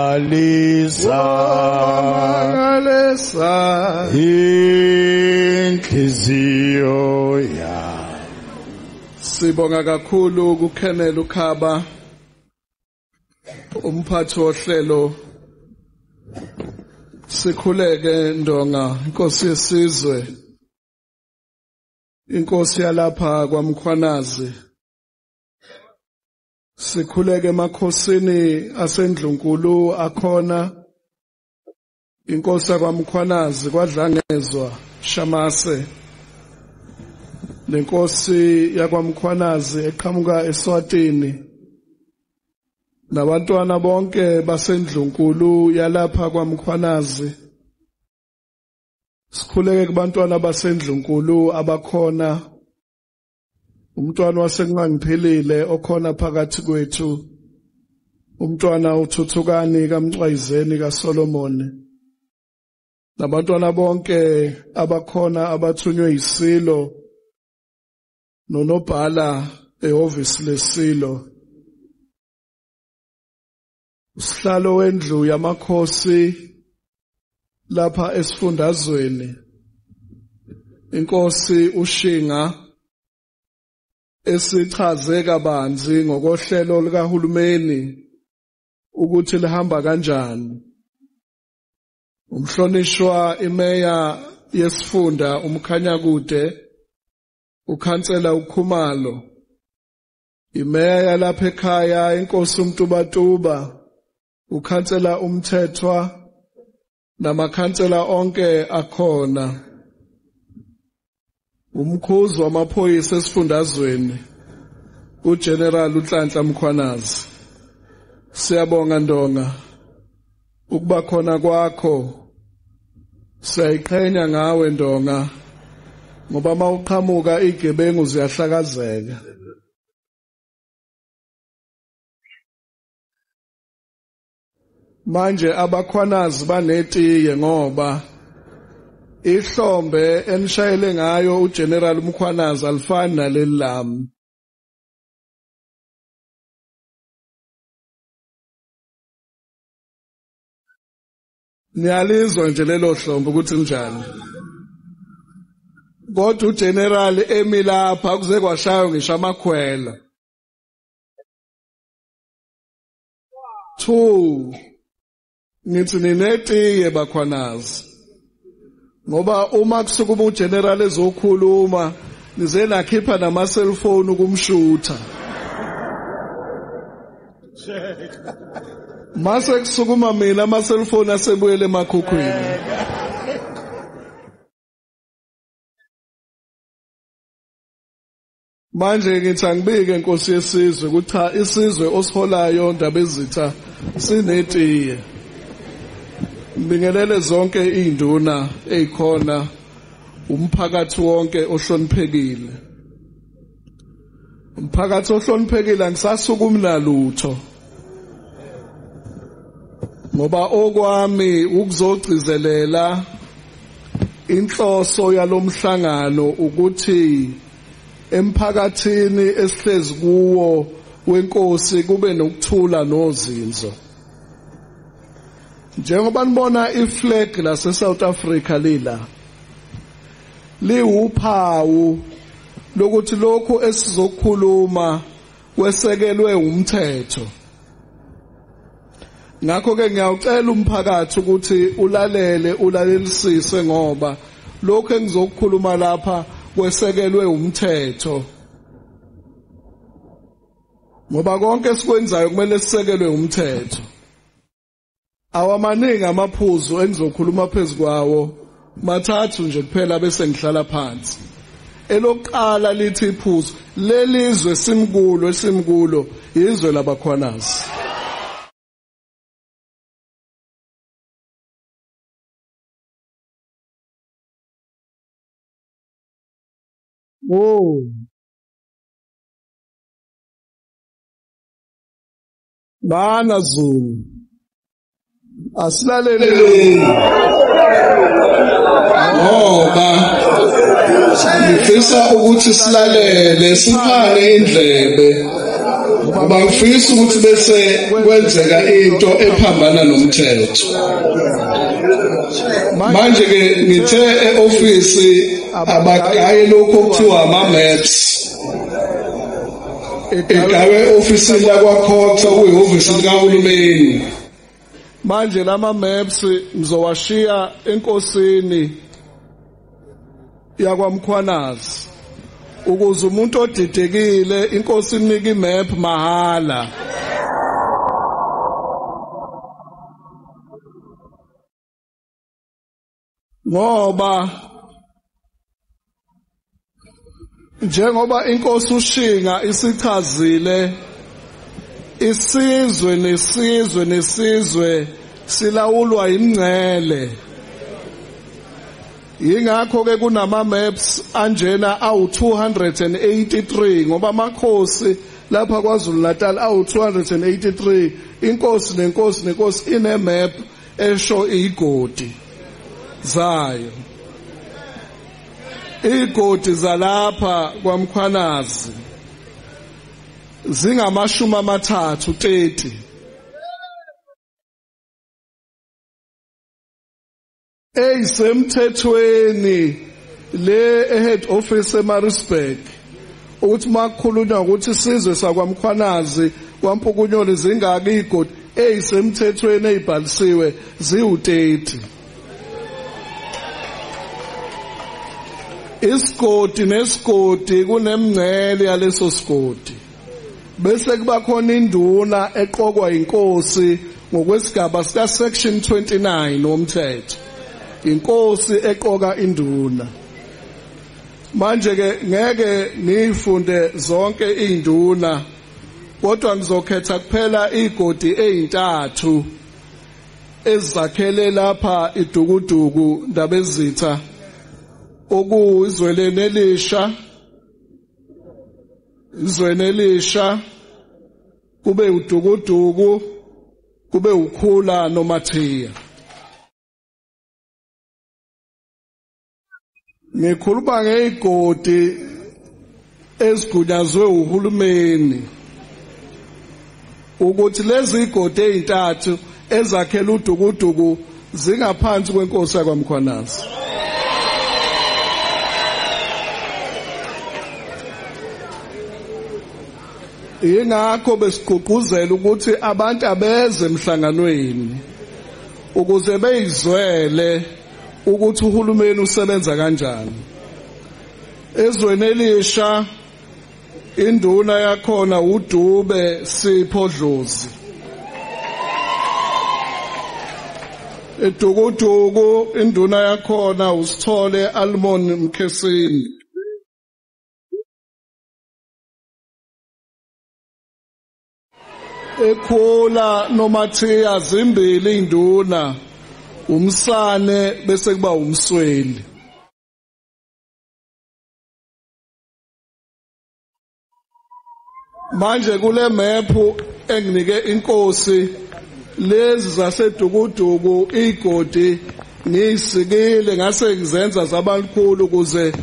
inhliziyo yami. Sibonga kakhulu kuKenneth uKhaba, umphathi wohlelo. Sikhuleke Ndonga, inkosi yesizwe, inkosi yalapha kwaMkhwanazi. Sikhuleke emakhosini aseNdlunkulu akhona, inkosi yakwaMkhwanazi kwaDlangezwa Shamase, nenkosi yakwaMkhwanazi eqhamuka eSwatini, nabantwana bonke baseNdlunkulu yalapha kwaMkhwanazi. Sikhuleke kubantwana baseNdlunkulu abakhona, umntwana wasekungangiphilile okhona phakathi kwethu, umntwana uThuthukani kaMcwayizeni kaSolomon, nabantwana bonke abakhona abathunywe yisilo nonobhala ehhovisi lesilo. Usihlalo wendlu yamakhosi lapha esifundazweni, inkosi uShinga, esichaze kabanzi ngokohlelo likahulumeni ukuthi lihamba kanjani. Umhlonishwa imeya yesifunda uMkhanyakude, ukhansela uKhumalo, imeya yalapha ekhaya inkosi uMtubatuba, ukhansela uMthethwa, namakhansela onke akhona, umkhuzi wamaphoyisa esifundazweni uGeneral uNhlanhla Mkhwanazi. Siyabonga Ndonga ukuba khona kwakho, siyayiqhenya ngawe Ndonga, ngoba mawuqhamuka igebengu ziyahlakazeka. Manje abakhwanazi banetiye ngoba ihlombe enishayele ngayo uGeneral Mkhwanazi alifani naleli lami. Niyalizwa nje lelo hlombe ukuthi njani. Kodwa uGeneral emilapha kuze kwashayo ngisho amakhwela. 2 Nithi ninetiye bakhwanazi, ngoba uma kusukuma uGeneral ezokhuluma nize nakhipha nama cellphone ukumshutha. Mase kusukuma mina ama cellphone asebuyele emakhukhwini. Manje ngithi angibike inkosi yesizwe ukuthi cha, isizwe osiholayo Ndaba Ezitha sinetiye. Ngibingelele zonke izinduna ezikhona, umphakathi wonke ohloniphekile. Umphakathi ohloniphekile angisasukumi nalutho, ngoba okwami ukuzogcizelela inhloso yalomhlangano ukuthi emphakathini esihlezi kuwo wenkosi kube nokuthula nozinzo. Njengoba nibona iflag lase South Africa lila liwuphawu lokuthi lokho esizokhuluma kwesekelwe umthetho. Ngakho ke ngiyawucela umphakathi ukuthi ulalelisise, ngoba lokho engizokukhuluma lapha kwesekelwe umthetho ngoba konke esikwenzayo kumele sisekelwe umthetho. Awamaningi amaphuzu engizokhuluma phezukwawo mathathu nje kuphela bese ngihlala phansi. Elokuqala lithi iphuzu lelizwe simkulo izwe labakhwanazi. Bana Zulu asilalele ngoba ngifisa ukuthi silalele siphane indlebe ngoba ngifisa ukuthi bese kwenzeka into ephambana nomthetho. Manje ke ngithe e-office abagaye lokho kuthiwa ama-maps egawe office lakwakhotha kuyihhovisi likahulumeni. Manje lama maps ngizowashiya enkosini yakwaMkhwanazi ukuze umuntu odidekile inkosi imnika imap mahala. Ngoba njengoba inkosi uShinga isichazile isizwe nesizwe silawulwa imngcele. Yingakho ke kunama maps anjena awu283 ngoba amakhosi lapha kwaZulu Natal awu283. Inkosi nenkosi ine map esho igodi zayo. Igodi zalapha kwaMkhwanazi zingamashumi amathathu 30. Eyisemthethweni le head office eMaritzburg ukuthi makukhulunywa ukuthi isizwe sakwaMkhwanazi kwaMpukunyoli zingaki igodi eyisemthethweni ezibhalisiwe ziwu30. Isigodi nesigodi kunemngcele yaleso sigodi bese kuba khona induna eqokwa inkosi ngokwesigaba sika section 29 womthetho. Inkosi eqoka induna. Manje ke ngeke nifunde zonke induna kodwa ngizokhetha kuphela igodi ezintathu ezizakhele lapha idukuduku ndabezitha okuyizweleni elisha kube udukuduku kube ukhula nomathiya. Ngikhuluma ngezigodi ezigunyazwe uhulumeni ukuthi lezi igodi ezintathu ezakhela udukuduku zingaphansi kwenkosi yakwaMkhwanazi. Yingakho besigqugquzela ukuthi abantu abeze emhlanganweni ukuze beyizwele ukuthi uhulumeni usebenza kanjani. Ezweni elisha induna yakhona uDube Sipho Dlozi. Edukuduku induna yakhona uSithole Almon Mkhesini. Ekhula nomathiya zimbili induna umsane bese kuba umsweli. Manje kule map enginike inkosi lezi zasedukuduku igodi nisikile ngase ngizenza zabankulu ukuze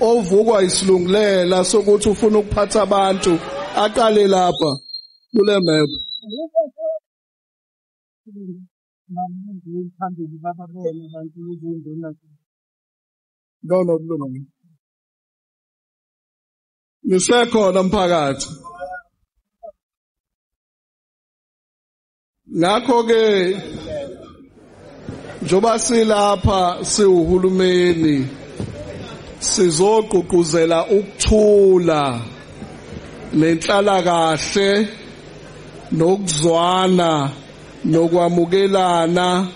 ovukwa isilungulela sokuthi ufuna ukuphatha abantu aqale lapha kule map. No. Nisekhona mphakathi. Ngakho ke njoba silapha siwuhulumeni sizogqugquzela ukuthula nenhlalakahle nokuzwana nokwamukelana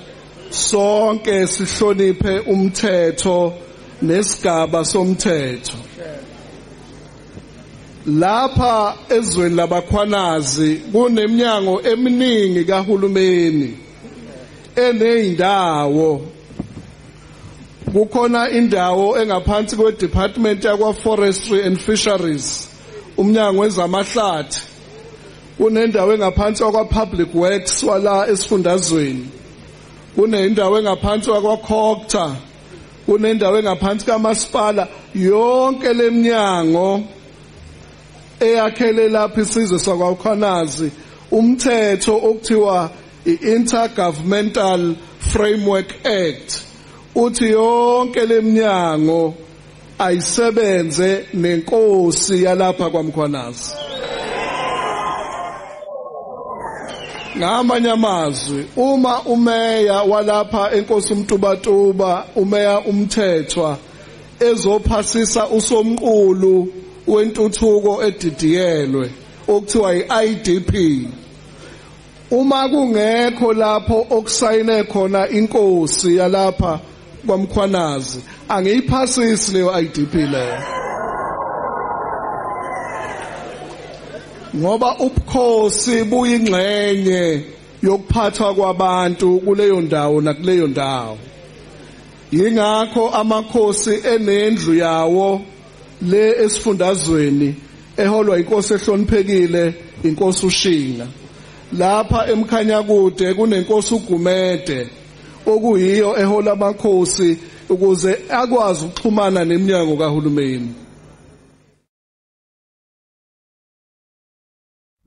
sonke sihloniphe umthetho nesigaba somthetho. Lapha ezweni labakhwanazi kuneminyango eminingi kahulumeni eneyindawo. Kukhona indawo engaphansi kweDepartment yakwa Forestry and Fisheries, umnyango wezamahlathi. Kunendawo engaphansi kwa Public Works wala esifundazweni. Kunendawo engaphansi kwa Khokta. Kunendawo engaphansi kaMasipala. Yonke leminyango eyakhele lapha isizwe sakwakhwanazi umthetho okuthiwa i-Intergovernmental Framework Act uthi yonke leminyango ayisebenze nenkosi yalapha kwaMkhwanazi. Ngamanye amazwi uma umeya walapha enkosi uMtubatuba umeya umthethwa ezophasisa usomqulu wentuthuko edidiyelwe okuthiwa i-IDP, uma kungekho lapho okusayine khona inkosi yalapha kwaMkhwanazi angiyiphasisi leyo IDP leyo, ngoba ubukhosi buyingxenye yokuphathwa kwabantu kuleyo ndawo nakuleyo ndawo. Yingakho amakhosi enendlu yawo le esifundazweni eholwa inkosi ehloniphekile, inkosi uShinga. Lapha eMkhanyakude kunenkosi uGumede okuyiyo ehola amakhosi ukuze akwazi ukuxhumana neminyango kahulumeni.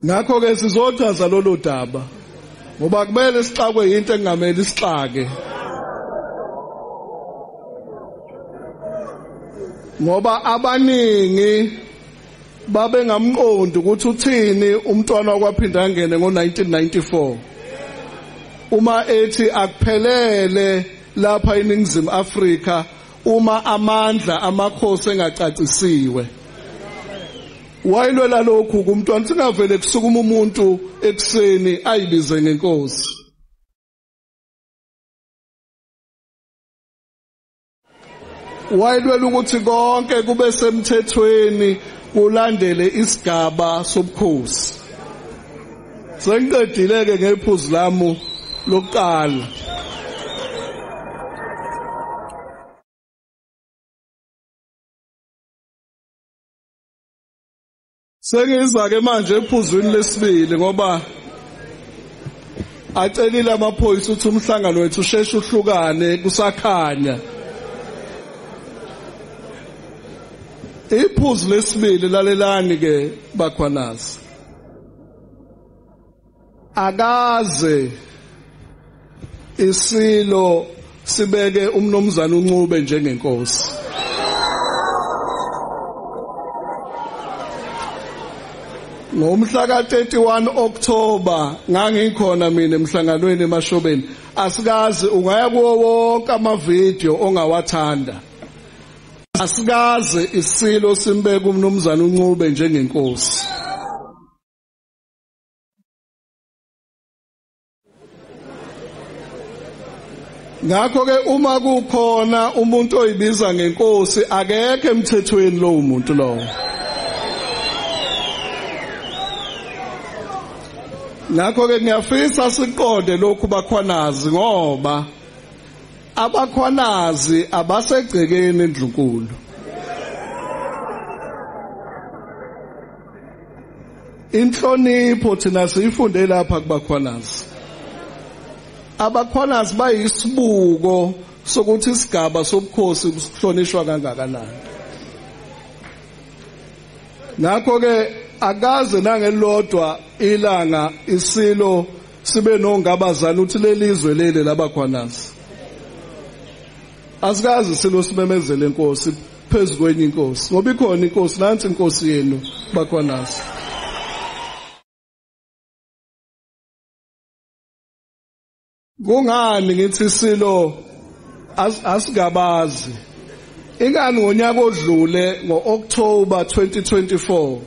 Ngakho ke sizochaza lolu daba ngoba kumele sixakwe into engamele isixake, ngoba abaningi babengamqondi ukuthi uthini umntwana wakwaphinda angene ngo1994 uma ethi akuphelele lapha eNingizimu Afrika uma amandla amakhosi engacacisiwe. Wayilwela lokhu kumntwana singavele kusukuma umuntu ekseni ayibize ngenkosi. Wayilwela ukuthi konke kube semthethweni kulandele isigaba sobukhosi. Sengiqedile ke ngephuzu lami lokuqala. Sengiza ke manje ephuzwini lesibili ngoba acelile amaphoyisa ukuthi umhlangano wethu usheshe uhlukane kusakhanya. Iphuzu lesibili lalelani ke bakhwanazi. Akaze isilo sibeke umnomzana uNcube njengenkosi. Ngomhla ka31 October ngangikhona mina emhlanganweni eMashobeni. Asikazi ungaya kuwo wonke amavideo ongawathanda. Asikaze isilo simbeka umnomzana uNcube njengenkosi. Ngakho ke uma kukhona umuntu oyibiza ngenkosi akekho emthethweni lo umuntu lo. Ngakho ke ngiyafisa siqonde lokhu bakhwanazi ngoba abakhwanazi abasegcekeni eNdlunkulu. Inhlonipho thina siyifunde lapha kubakhwanazi. Abakhwanazi bayisibuko sokuthi isigaba sobukhosi sihlonishwa kangakanani. Ngakho ke akaze nangelodwa ilanga isilo sibe nongabazana uthi lelizwe lele labakhwanazi. Asikazi isilo simemezele inkosi phezulu kwenye inkosi ngoba ikhona inkosi nansi inkosi yenu bakhwanazi. Kungani ngithi isilo asigabazi ingani ngonyaka odlule ngo-October 2024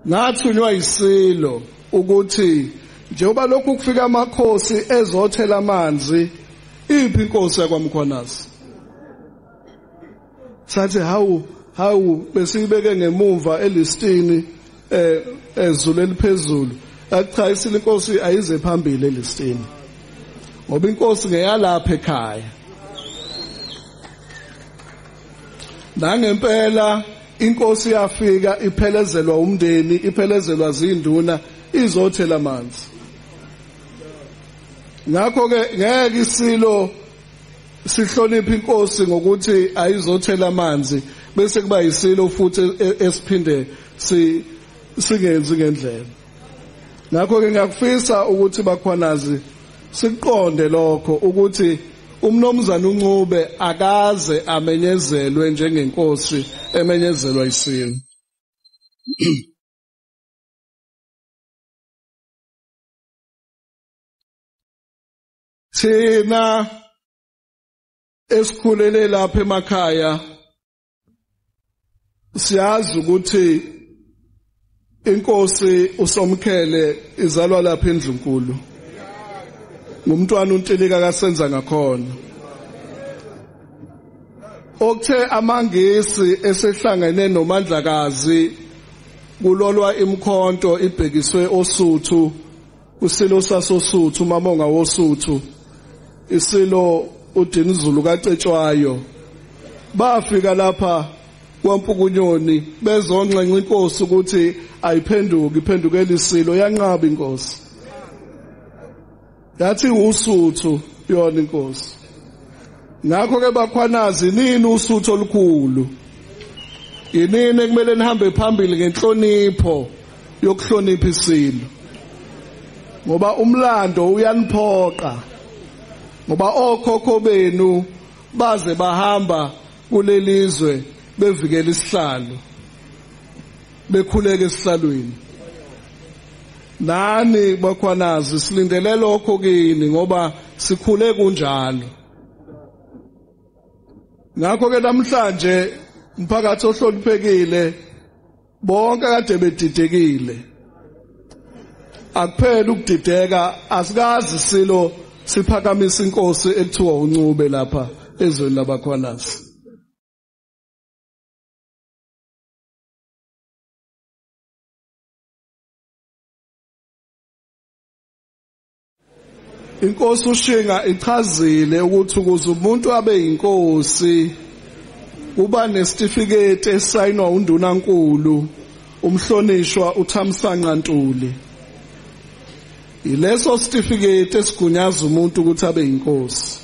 ngathunywa isilo ukuthi njengoba lokhu kufika amakhosi ezothela amanzi iphi inkosi yakwaMkhwanazi sathi hawu besibeke ngemumva elistini ezulu eliphezulu cha isilo inkosi ayize phambili elistini ngoba inkosi ngeyalapha ekhaya nangempela inkosi yafika iphelezelwa umndeni iphelezelwa zinduna izothela amanzi ngakho ke ngeke isilo sihloniphe inkosi ngokuthi ayizothela amanzi bese kuba isilo futhi esiphinde singenzi ngendlela ngakho ke ngiyakufisa ukuthi bakhwanazi siqonde lokho ukuthi umnomzana uNcube akaze amenyezelwe njengenkosi emenyezelwa isilo thina esikhulele lapha emakhaya siyazi ukuthi inkosi uSomkhele izalwa lapha eNdlunkulu ngumntwana uNtilika kaSenza ngakhona okuthe amangisi esehlangene noMandlakazi kulolwa imkhonto ibhekiswe oSuthu usilo sasosuthu uMamonga woSuthu isilo uDinizulu kaCetshwayo bafika lapha kwaMpukunyoni bezonxenxa inkosi ukuthi ayiphenduke iphendukele isilo yanqaba inkosi yathi uSuthu yona inkosi ngakho ke bakhwanazi nini uSuthu olukhulu yinini ekumele nihambe phambili ngenhlonipho yokuhlonipha isilo ngoba umlando uyaniphoqa ngoba okhokho benu baze bahamba kulelizwe bevikela isihlalo bekhuleka esihlalweni nani bakhwanazi silindele lokho kini ngoba sikhule kunjalo ngakho ke namhlanje umphakathi ohloniphekile bonke kade bedidekile akuphela ukudideka asikazi isilo siphakamisa inkosi ekuthiwa uNcube lapha ezweni labakhwanazi inkosi uShinga ichazile ukuthi ukuze umuntu abe inkosi kuba nesitifiketi esayinwa uNdunankulu umhlonishwa uThamsanqa Ntuli ileso certificate esigunyaza umuntu ukuthi abe inkosi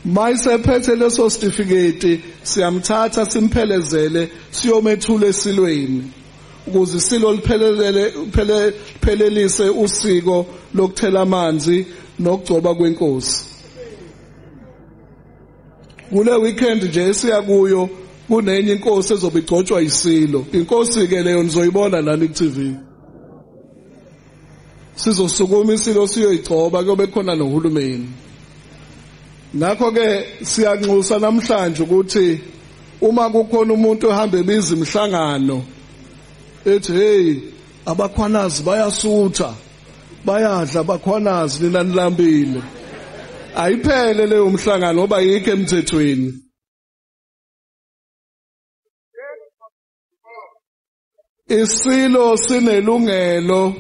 mayisephethe leso certificate siyamthatha simphelezele siyomethula esilweni ukuze isilo liphelelise usiko lokuthela amanzi nokugcoba kwenkosi kule weekend nje esiya kuyo kunenye inkosi ezobigcotshwa isilo inkosi ke leyo nizoyibona lana ku TV sizosukuma isilo siyoyigcoba kuyobe khona nohulumeni ngakho ke siyanxusa namhlanje ukuthi uma kukhona umuntu ohamba ebiza imhlangano ethi hey abakhwanazi bayasutha bayadla abakhwanazi nina nilambile ayiphele leyo mhlangano ngoba yikho emthethweni isilo sinelungelo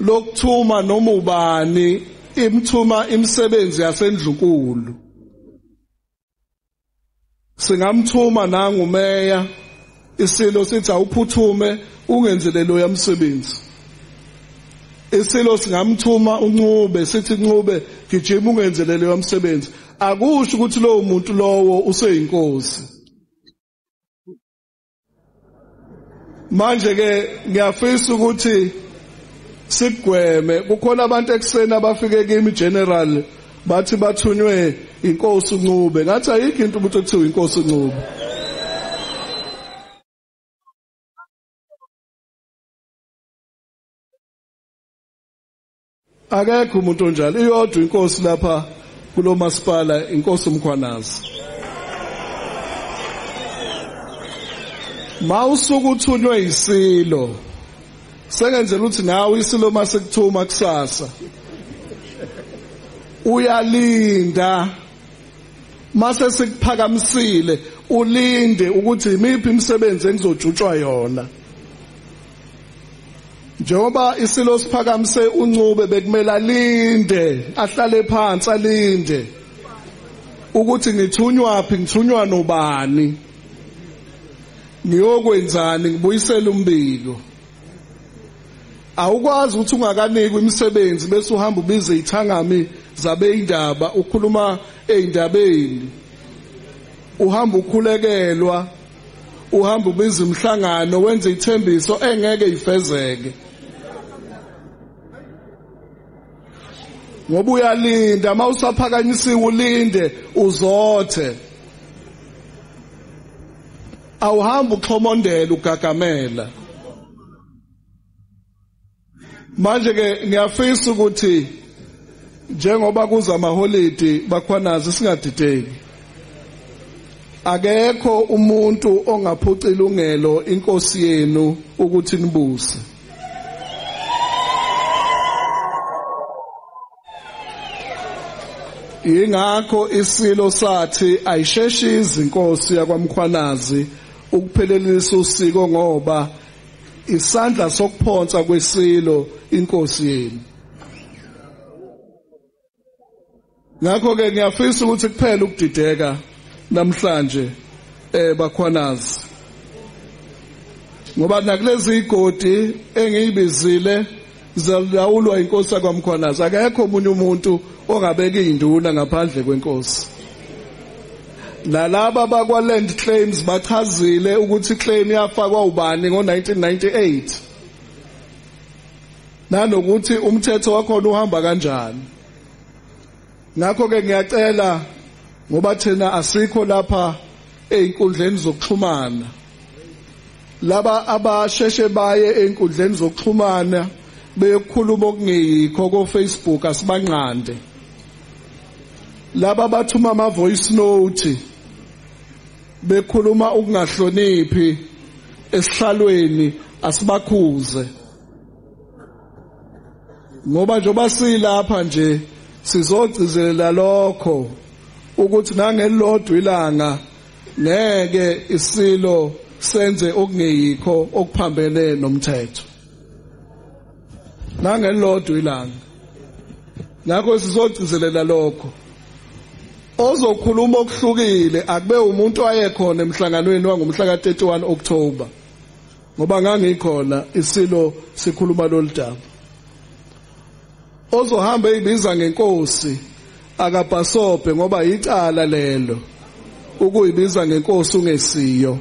lokuthuma noma ubani imthuma imisebenzi yaseNdlunkulu singamthuma nangumeya isilo sithi awuphuthume ungenzele lo yamsebenzi isilo singamthuma uNcube sithi Ncube gijima ungenzele lo yamsebenzi akusho ukuthi lowo muntu lowo useyinkosi manje ke ngiyafisa ukuthi sigweme kukhona abantu ekseni abafike kimi general bathi bathunywe inkosi uNcube ngathi ayikho into ukuthi kuthiwa inkosi uNcube akekho umuntu onjalo iyodwa inkosi lapha kulo masipala inkosi uMkhwanazi Mawusuku uthunywe isilo sekenzela ukuthi nawe isilo masekuthuma kusasa uyalinda mase sikuphakamisile ulinde ukuthi imiphi imisebenzi engizojutshwa yona njengoba isilo siphakamise uNcube bekumela linde ahlale phansi alinde ukuthi ngithunywa nobani niyokwenzani ngibuyisela umbiko awukwazi ukuthi ungakanikwa imisebenzi bese uhamba ubize ithangami zabeyindaba ukhuluma eindabeni uhamba ukhulekelwa uhamba ubiza imhlangano wenza ithembiso engeke ifezeke ngoba uyalinda mawusaphakanyisiwe ulinde uzothe awuhamba uxhomondela ugagamela manje ke ngiyafisa ukuthi njengoba kuza amaholidi bakhwanazi singadideki akekho umuntu ongaphuca ilungelo inkosi yenu ukuthi nibuse ingakho isilo sathi ayisheshizi inkosi yakwaMkhwanazi ukuphelelisa usiko ngoba isandla sokuphonsa kwesilo inkosi yenu ngakho ke ngiyafisa ukuthi kuphele ukudideka namhlanje bakhwanazi ngoba nakulezi igodi engiyibizile zalawulwa inkosi yakwaMkhwanazi akekho omunye umuntu ongabeka induna ngaphandle kwenkosi nalaba bakwa land claims bachazile ukuthi claim yafakwa ubani ngo1998 nanokuthi umthetho wakhona uhamba kanjani ngakho ke ngiyacela ngoba thina asikho lapha einkundleni zokuxhumana laba abasheshe baye einkundleni zokuxhumana beyokhuluma okungekho ko Facebook asibanqande laba bathuma ama voice note bekhuluma ukungahloniphi esihlalweni asibakhuze ngoba njoba silapha nje sizogcizelela lokho ukuthi nangelilodwa ilanga ngeke isilo senze okungekho okuphambene nomthetho nangelilodwa ilanga ngakho sizogcizelela lokho ozokhuluma okuhlukile akube umuntu ayekhona emhlanganweni wangomhla ka31 October ngoba ngangikhona isilo sikhuluma loludaba ozohamba eyibiza ngenkosi akabhasobhe ngoba icala lelo ukuyibiza ngenkosi ungesiyo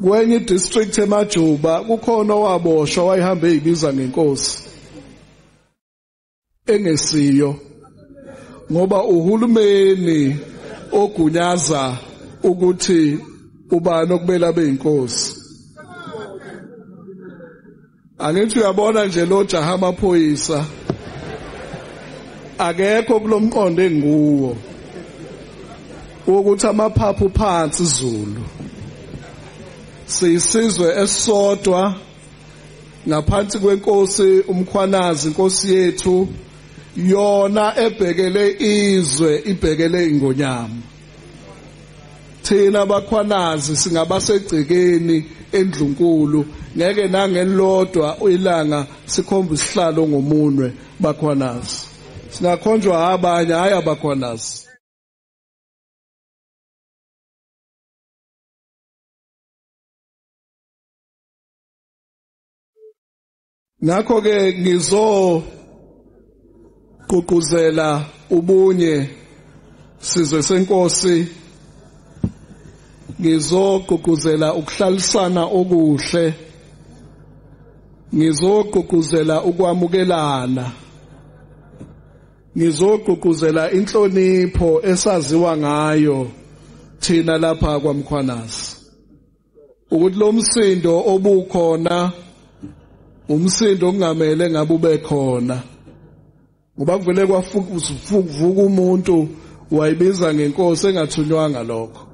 kwenye district eMajuba kukhona owaboshwa wayihamba eyibiza ngenkosi engesiyo ngoba uhulumeni ogunyaza ukuthi ubani okubela beyinkosi angithi uyabona nje lo jaha amaphoyisa akekho kulomqondo enguwo ukuthi amaphaphu phansi izulu siyisizwe esodwa ngaphansi kwenkosi uMkhwanazi inkosi yethu yona ebhekele izwe ibhekele ingonyama thina abakhwanazi singabasegcekeni endlunkulu ngeke nangelilodwa ilanga sikhomba isihlalo ngomunwe bakhwanazi singakhonjwa abanye hayi abakhwanazi ngakho ke ngizogqugquzela ubunye sizwe senkosi ngizogqugquzela ukuhlalisana okuhle ngizogqugquzela ukwamukelana ngizogqugquzela inhlonipho esaziwa ngayo thina lapha kwaMkhwanazi ukuthi lo msindo obukhona umsindo ongamele ngabe ube khona ngoba kuvele kwavuka umuntu wayibiza ngenkosi engathunywanga lokho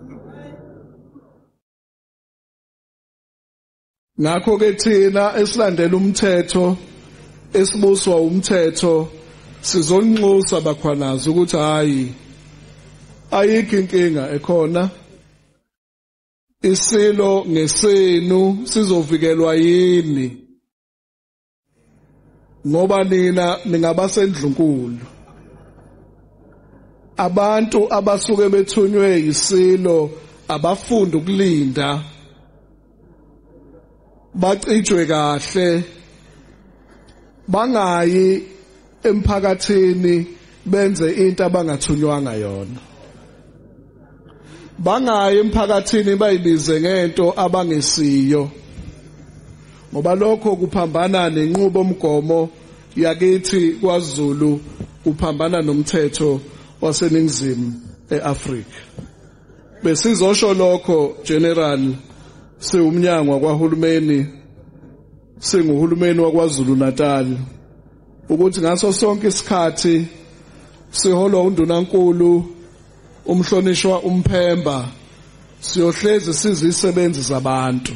ngakho ke thina esilandela umthetho esibuswa umthetho sizonxusa bakhwanazi ukuthi hayi ayikho inkinga ekhona isilo ngesenu sizovikelwa yini ngoba nina ningabasendlunkulu abantu abasuke bethunywe isilo abafunda ukulinda bacijwe kahle bangayi emphakathini benze into abangathunywanga yona bangayi emphakathini bayibize ngento abangesiyo ngoba lokho kuphambana nenqubo omgomo yakithi kwaZulu kuphambana nomthetho waseningizimu eAfrika besizosho lokho general siwumnyango kwaHulumeni singuhulumeni wakwaZulu Natal ukuthi ngaso sonke isikhathi siholwa undunankulu umhlonishwa umphemba siyohlezi sizisebenzi zabantu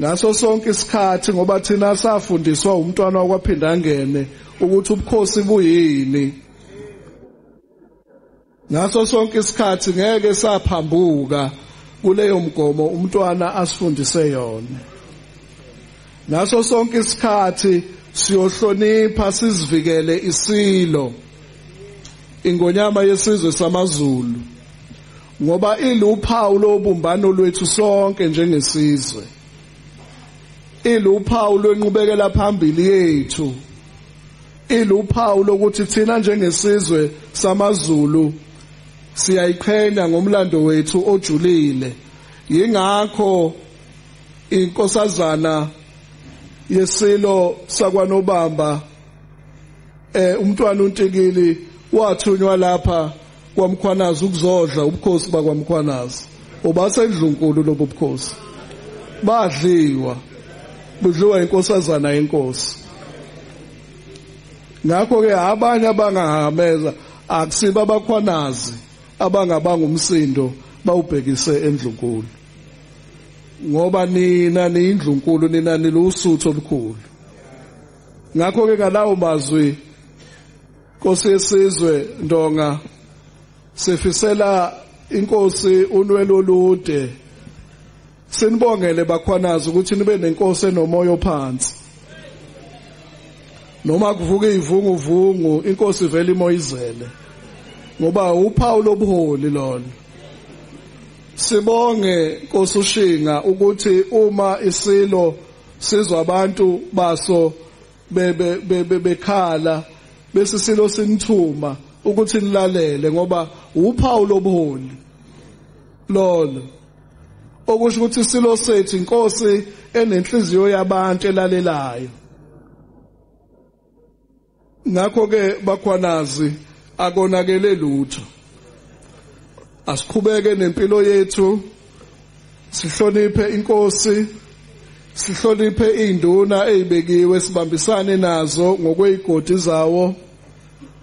ngaso sonke isikhathi ngoba thina safundiswa umntwana wakwaphinda angene ukuthi ubukhosi buyini ngaso sonke isikhathi ngeke saphambuka kuleyo mgomo umntwana asifundise yona ngaso sonke isikhathi siyohlonipha sizivikele isilo ingonyama yesizwe samaZulu ngoba iluphawu lobumbano lwethu sonke njengesizwe iluphawu lwenqubekela phambili yethu iluphawu lokuthi thina njengesizwe samaZulu siyayiqhenya ngomlando wethu ojulile yingakho inkosazana yesilo sakwaNobamba umntwana uNtikili wathunywa lapha kwaMkhwanazi ukuzodla ubukhosi bakwaMkhwanazi obasendlunkulu lobo bukhosi badliwa budliwa inkosazana yenkosi ngakho ke abanye abangahameza akusiba abakhwanazi abangabanga umsindo bawubhekise endlunkulu ngoba nina niyindlunkulu nina nilusutho olukhulu ngakho ke ngalawo mazwi Nkosi yesizwe Ndonga sifisela inkosi unwelo olude sinibongele bakhwanazi ukuthi nibe nenkosi enomoya ophansi noma kuvuka ivunguvungu inkosi vele imoyizele ngoba uphawu lobuholi lona sibonge Nkosi uShinga ukuthi uma isilo sizwa abantu baso bekhala bese silo sinithuma ukuthi nilalele ngoba uphawu lobuholi lolo okusho ukuthi isilo sethu inkosi enenhliziyo yabantu elalelayo ngakho ke bakhwanazi akonakele lutho asiqhubeke nempilo yethu sihloniphe inkosi sihloniphe induna ezibekiwe sibambisane nazo ngokwezigodi zawo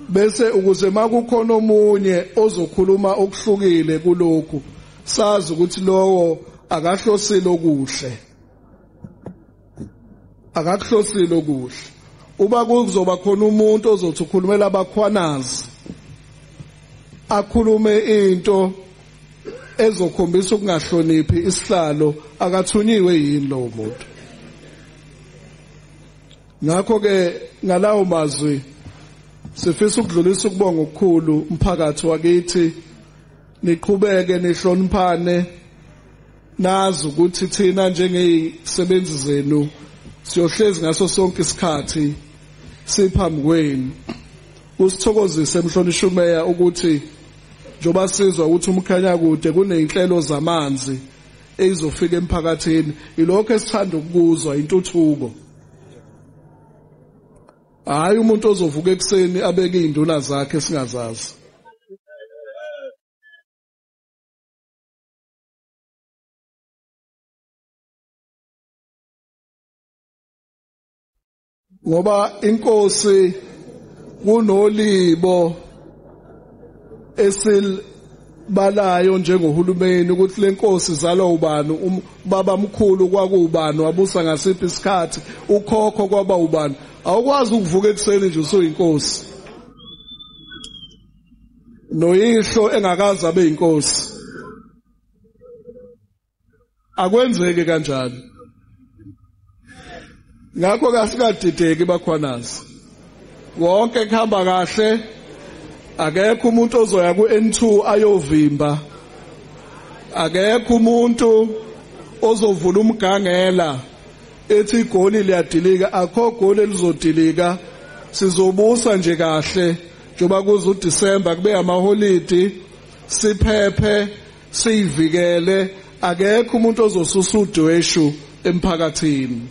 bese ukuze makukhona omunye ozokhuluma okuhlukile kulokhu sazi ukuthi lowo akahlosile okuhle akakuhlosile okuhle uba kuzoba khona umuntu ozothi ukhulumela abakhwanazi akhulume into ezokhombisa ukungahloniphi isihlalo akathunyiwe yini lo muntu ngakho ke ngalawo mazwi sifisa ukudlulisa ukubonga okukhulu umphakathi wakithi niqhubeke nihloniphane nazi ukuthi thina njengezisebenzi zenu siyohlezi ngaso sonke isikhathi siphambi kwenu usithokozise emhlonishwa umeya ukuthi njoba sizwa ukuthi umkhanya kude kuneyinhlelo zamanzi ezofika emphakathini ilokho esithanda ukuzwa intuthuko hayi umuntu ozovuka ekseni abeke induna zakhe singazazi ngoba inkosi kunolibo balayo njengohulumeni ukuthi lenkosi izalwa ubani, baba mkhulu kwakuubani, wabusa ngasiphi isikhathi, ukhokho kwaba ubani. Awukwazi ukuvuka ekuseni nje usuyinkosi. Noyihlo engakazi abe inkosi. Akwenzeke kanjalo. Ngakho kasikadideki bakhwanazi. Wonke kuhamba kahle. Akekho umuntu ozoya ku-N2 ayovimba. Akekho umuntu ozovula umgangela ethi igoli liyadilika. Akho goli elizodilika. Sizobusa nje kahle njoba kuze uDisemba kube amaholidi, siphephe, siyivikele. Akekho umuntu ozosusa udweshu emphakathini.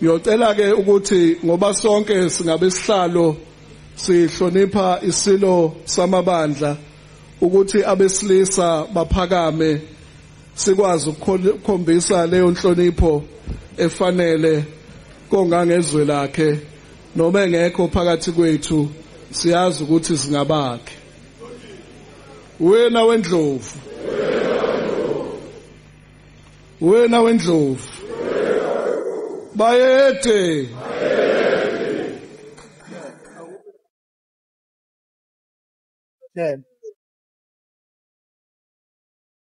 Ngiyocela ke ukuthi ngoba sonke singabe sihlalo sihlonipha isilo samabandla ukuthi abesilisa baphakame, sikwazi ukukhombisa leyo nhlonipho efanele kongangezwe lakhe, noma engekho phakathi kwethu siyazi ukuthi singabakhe. Wena wendlovu, wena wendlovu, bayede.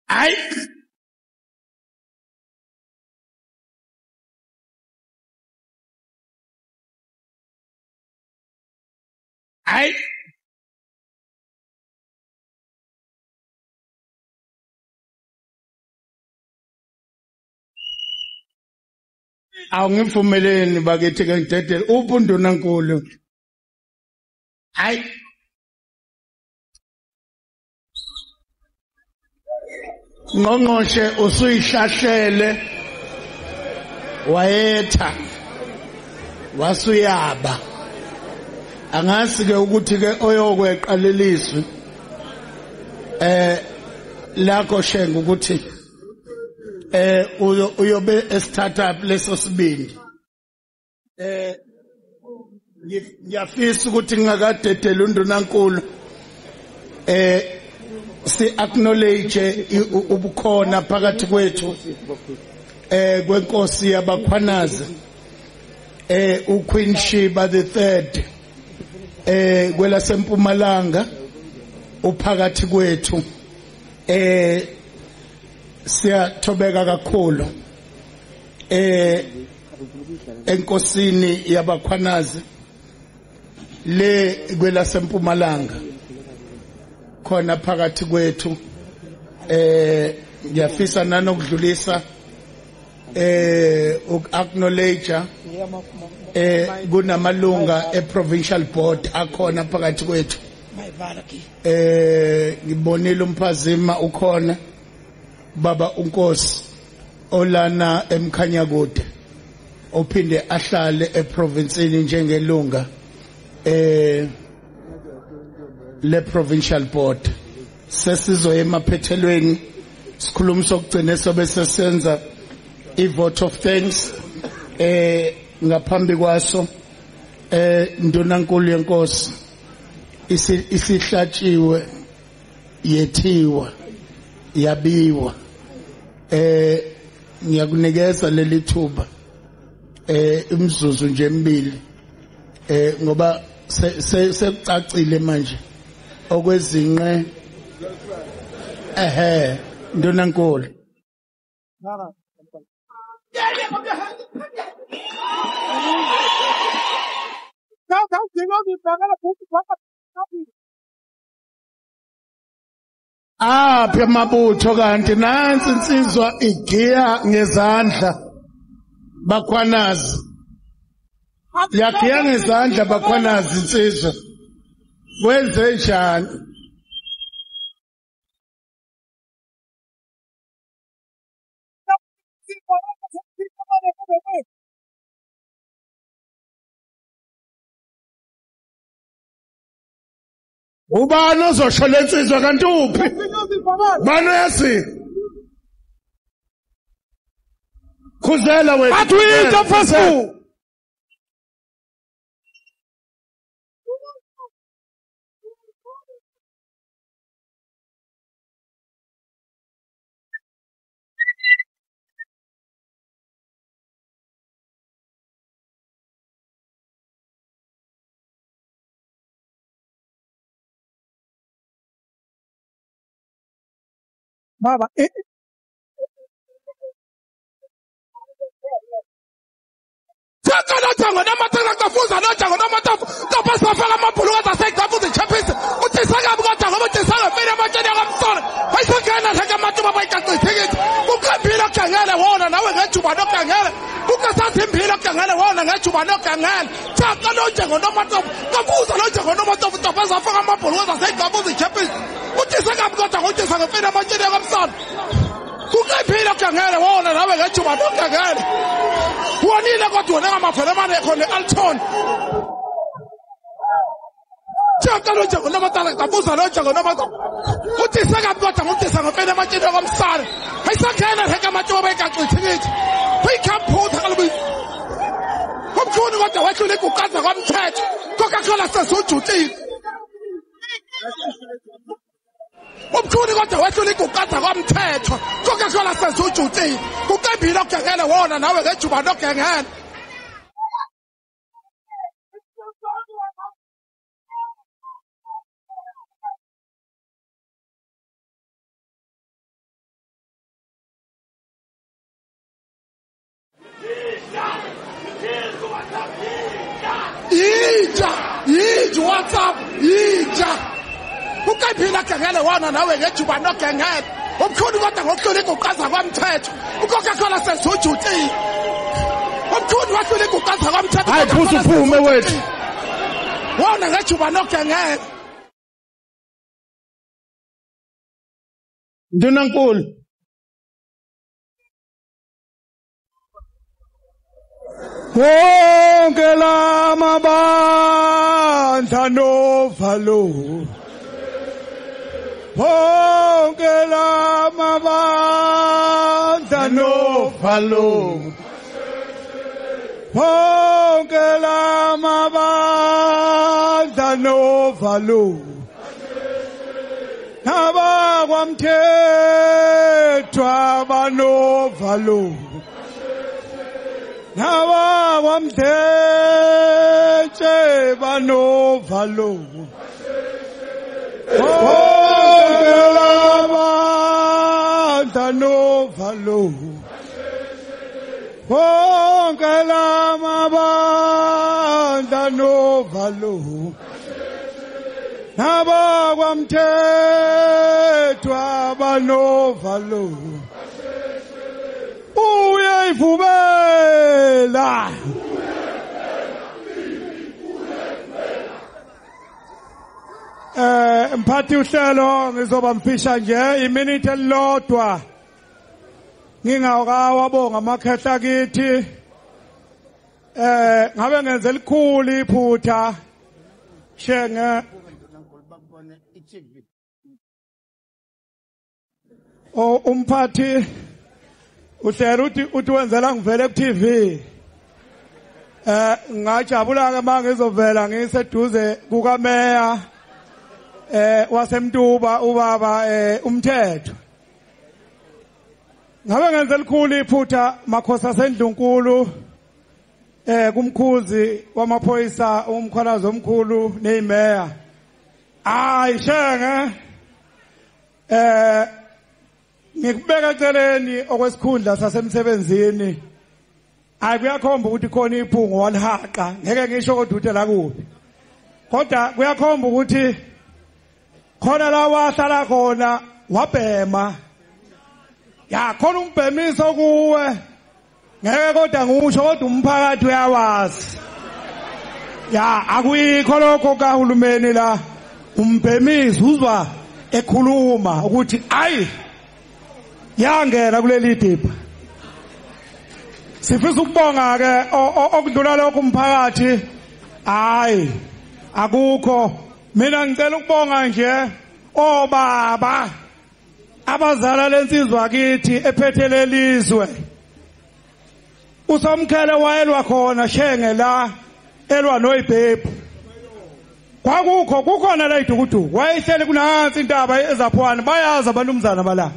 Ay. Ay. Awungivumeleni bakithi ke ngidedele uNdunankulu. Hayi. Ngqongqoshe usuyihlahlele wayetha wasuyaba. Angasi ke ukuthi ke oyokweqaleliswe lakho shenga ukuthi uyobe startup leso sibindi. Ngiyafisa ukuthi ngingakadedela uNdunankulu si acknowledge ubukhona phakathi kwethu kwenkosi yabakhwanazi uQueen Sheba III kwela sempumalanga uphakathi kwethu. Siyathobeka kakhulu enkosini yabakhwanazi le kwela sempumalanga khona phakathi kwethu. Ngiyafisa nanokudlulisa acknowledge kunamalunga eprovincial board akhona phakathi kwethu. Ngibonile umphazima ukhona, baba uNkosi olana eMkhanyakude ophinde ahlale eprovinsini njengelunga le provincial board. Sesizoya emaphethelweni sikhuluma sokugcina sobe sesenza vote of thanks ngaphambi kwaso Ndunankulu yenkosi isihlatshiwe yethiwa yabiwa. Ngiyakunikeza leli thuba imzuzu nje emibili ngoba sekucacile manje okwezinqe Ndunankulu. Apha amabutho kanti nansi insizwa igiya ngezandla bakhwanazi. Yagiya ngezandla bakhwanazi insizwa. Wenze njani? Ubani ozosho lensizwa kanti uphi? Bani yazi? Khuzela wena. Athi uyinto first. baba Tata nojango namatanga kafuza nojango namatafu kapasa faka mabhuluka zaseGqabuza iChampions utisaka bukajango utisaka mina matsheni akamsona ayisongena theke matuba bayicacithekile kukhambile ogangele wona nawe ngejuba nogangele kukasathi impilo ogangele wona ngejuba nogangele tata nojango namatafu kafuza nojango namatafu kapasa faka mabhuluka zaseGqabuza iChampions utisaka bukajango utisaka mina matsheni akamsona kukhambile ogangele wona nawe ngejuba nogangele Wanile kodwa ngamafela khona eAlton. Tshaka lo njengo namatala kabuza lo njengo namatala. Uthi seka kodwa ngumtisa ngempela amatshini akamsana. Ayisakhena theka amatshini bayicacithikile. Bayikhamphutha kaloku. Kumkhulu kodwa wahlule kukaza kwamthetho. Coca-Cola sesujutile. Umkhulu kodwa wahlule kukaza kwamthetho. Coca-Cola sesujutile. Kuqembile ogangele wona nawe ngejuba nogangele. Yija WhatsApp yija. Kuqembile ogangele wona nawe ngejuba nogangele. Umkhulu kodwa ngokuhlule kukaza kwamthetho. Coca-Cola sesujutile. Umkhulu wahlule kukaza kwamthetho. Hayi phusu uphume wethu. Wona ngejuba nogangele. Ndunankulu. Wonke lamabandla novalo. Wonke lamabandla novalo. Wonke lamabandla novalo. Nabakwamthethwa abanovalo. Nabakwamthethwa banovalo. Wonke lamabandla novalo. Wonke lamabandla novalo. Nabakwamthethwa abanovalo. Uyayivumela. Mphathi uhlelo ngizoba mfisha nje iminute elilodwa. Ngingawabonga amakhehla kithi. Ngabe ngenze likhulu iphutha. Shenge umphathi uhlelo uthi wenzela ngivele ku TV. Ngajabula ke mangizovela ngiseduze kuka Meya wasemtuba ubaba umthetho. Ngabe ngenze likhulu iphutha makhosi sendlunkulu kumkhuzi wamaphoyisa umkhalazo omkhulu neyimeya. Hayi shenge ngikubeka eceleni okwesikhundla sasemsebenzini. Akuyakhomba ukuthi khona iphungo walihaqa ngeke ngisho kodwa uthe la kuphi. Kodwa kuyakhomba ukuthi khona la wahlala khona wabhema. Ya khona umbhemiso kuwe. Ngeke kodwa ngisho kodwa umphakathi uyawazi. Ya akuyikho lokho kahulumeni la umbhemiso uzwa ekhuluma ukuthi ayi yangena kuleli dipha. Sifisa ukubonga ke okudlula lokho umphakathi. Hayi akukho. Mina ngicela ukubonga nje obaba abazala lensizwa kithi ephethele lizwe. Usomkhele wayelwa khona shenge la elwa noyibhebhu. Kwakukho kukhona la idukudu wayehleli kunansi intaba ezaphwana bayazi abanumzana bala.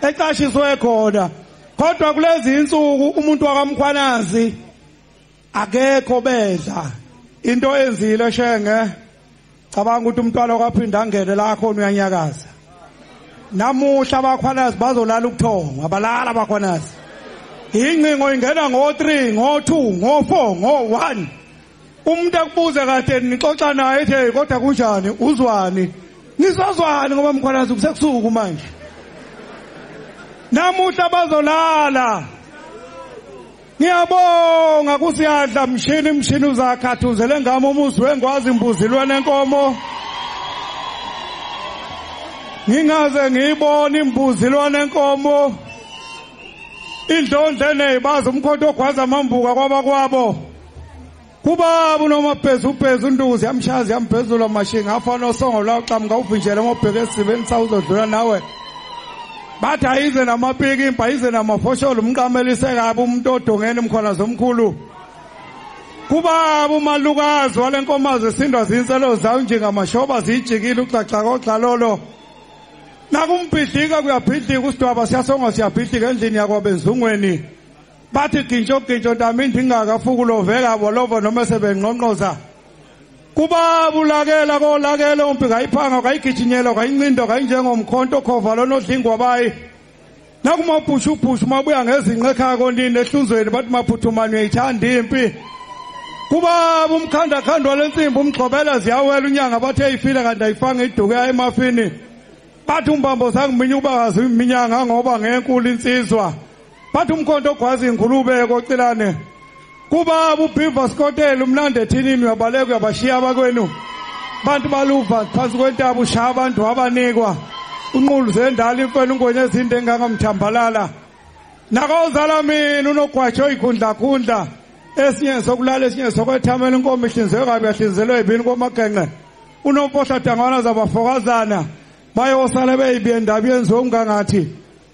Ecashiswe khona. Kodwa kulezi insuku umuntu wakamkhwanazi akekho bedla. Into enzile shenge cabanga ukuthi umntwana kwaphinda angene la khona uyanyakaza. namuhla abakhwanazi bazolala ukuthonga abalala abakhwanazi incingo ingena ngo3 ngo2 ngo4 ngo1 umuntu akubuze kade nixoxa naye ethe kodwa kunjani uzwani nisazwani ngoba mkhwanazi kusekusuku manje namuhla bazolala ngiyabonga kusiyadla mshini uzakhathuzele ngami umuzi wengwazi imbuzilwe nenkomo ngingaze ngiyibone imbuzilwe nenkomo indlondle nezibaza umkhonto ogwaza amambuka kwabakwabo kubaba unomabhezu unduzi yamshazi yamphezulu amashinga afana osongo la uqhamuka uvinjela mobheke esibeni sawuzodlula nawe bathi ayize namapiki impa yize namafosholo umqamelise kabi umuntu odongeni mkhona zomkhulu kubaba umalukazi walenkomazi esindwa zinselo zayo njengamashoba zijikile uxaxa kodlalolo nakumbhidlika kuyabhidlika usidwaba siyasonga siyabhidlika endlini yakwabenzungweni bathi gintsho ntami indingakafuku loveka bolovo noma sebengqonqoza kubaba ulakela kolakela umpi kayiphanga kayigijinyela kayincindo kayinjengomkhonto khova lonodlingwa bayi nakumabhushubhushu mabuya ngezinqe ekhaya konini ehlunzweni bathi maphuthumane uyayithanda impi kubaba umkhandakhandwa lensimbi umgxobela ziyawela unyanga bathe eyifile kanti ayifanga iduke emafini bathi umbambo zangiminya ubakazi iminyanga ngoba ngenkulu insizwa bathi umkhonto ogwazi ingulube kocilane kubaba uBiva Skotela umlande ethinini uyabaleka uyabashiya abakwenu bantu baluva phansi kwentaba ushaya abantu abanikwa unqulu zendala imfene ungonye ezinde engangamthambalala nakozala mina unogwatsho ikhundla esinye sokulala esinye sokwethamela inkomo ihlinzwe kabi yahlinzelwe yibini komagenge unompohla dangwana zabafokazana bayosala beyibiye ndaba yenziwe ungangathi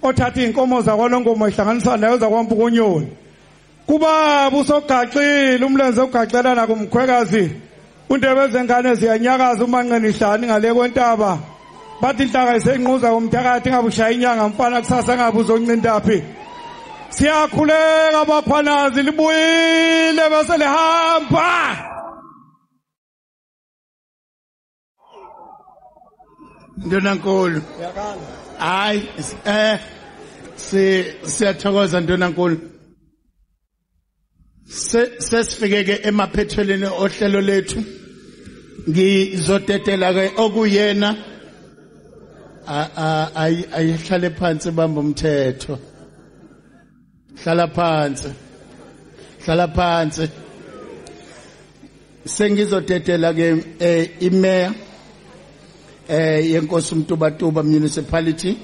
othatha inkomo zakwanongoma ihlanganisa nayo zakwampukunyoni kubaba usogaxile umlenze ugaxelana kumkhwekazi undebe zengane ziyanyakaza umanqeni ihlani ngale kwentaba bathi inhlaka isenquza umthakathi ngabushaya inyanga mfana kusasa ngabe uzoncintaphi siyakhuleka abakhwanazi libuyile bese lihamba Ndonankulu hayi siyathokoza Ndonankulu sesifikeke emaphethelweni ohlelo lethu ngizodedela ke okuyena ayihlale phansi bamba umthetho hlala phansi sengizodedela ke imayor yenkosi uMtubatuba municipality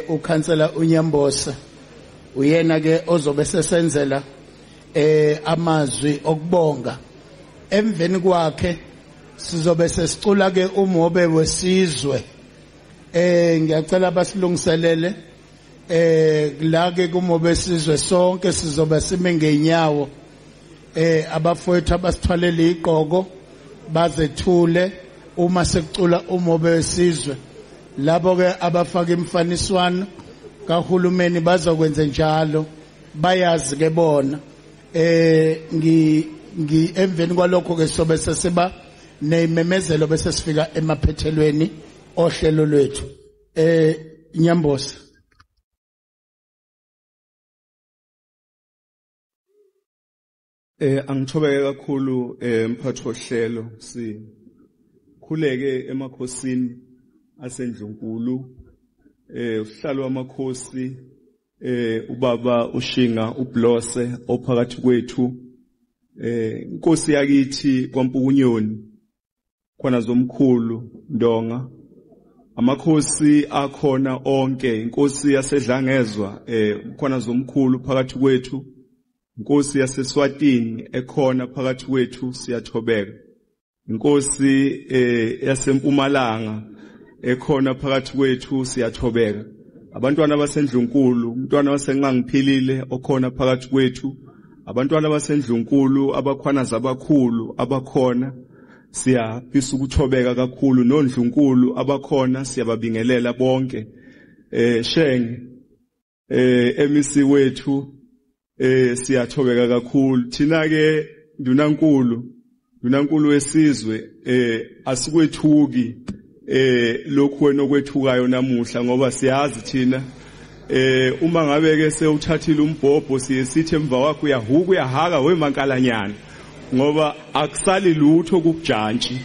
ukansela uNyambosa uyena ke ozobe sesenzela amazwi okubonga emveni kwakhe sizobe sesicula ke umobe wesizwe ngiyacela basilungiselele la ke kumobe wesizwe sonke sizobe sime ngenyawo abafowethu abasithwalele iqoko bazethule uma sekucula umobe wesizwe labo ke abafaka imfaniswano kahulumeni bazokwenza njalo bayazi ke bona emveni kwalokho ke sobe sesiba nememezelo bese sifika emaphethelweni ohlelo lwethu Nyambosa angithobeke kakhulu mphathi ohlelo sikhuleke emakhosini aseNdlunkulu uhlalo wamakhosi ubaba ushinga uBlose ophakathi kwethu inkosi yakithi kwaMpukunyoni khona zomkhulu Ndonga amakhosi akhona onke inkosi yaseDlangezwa khona zomkhulu phakathi kwethu inkosi yaseSwatini ekhona phakathi kwethu siyathobeka inkosi yaseMpumalanga ekhona phakathi kwethu siyathobeka abantwana baseNdlunkulu umntwana wasenqangiphilile okhona phakathi kwethu abantwana baseNdlunkulu abakhwanaza abakhulu abakhona siyafisa ukuthobeka kakhulu noNdlunkulu abakhona siyababingelela bonke shenge emisi wethu siyathobeka kakhulu thina ke Ndunankulu wesizwe asikwethuki lokhu wena okwethukayo namuhla ngoba siyazi thina uma ngabe ke sewuthathile umbhobho siye sithi emva wakho uyahuka uyahaka wemankalanyana ngoba akusali lutho kukujantshi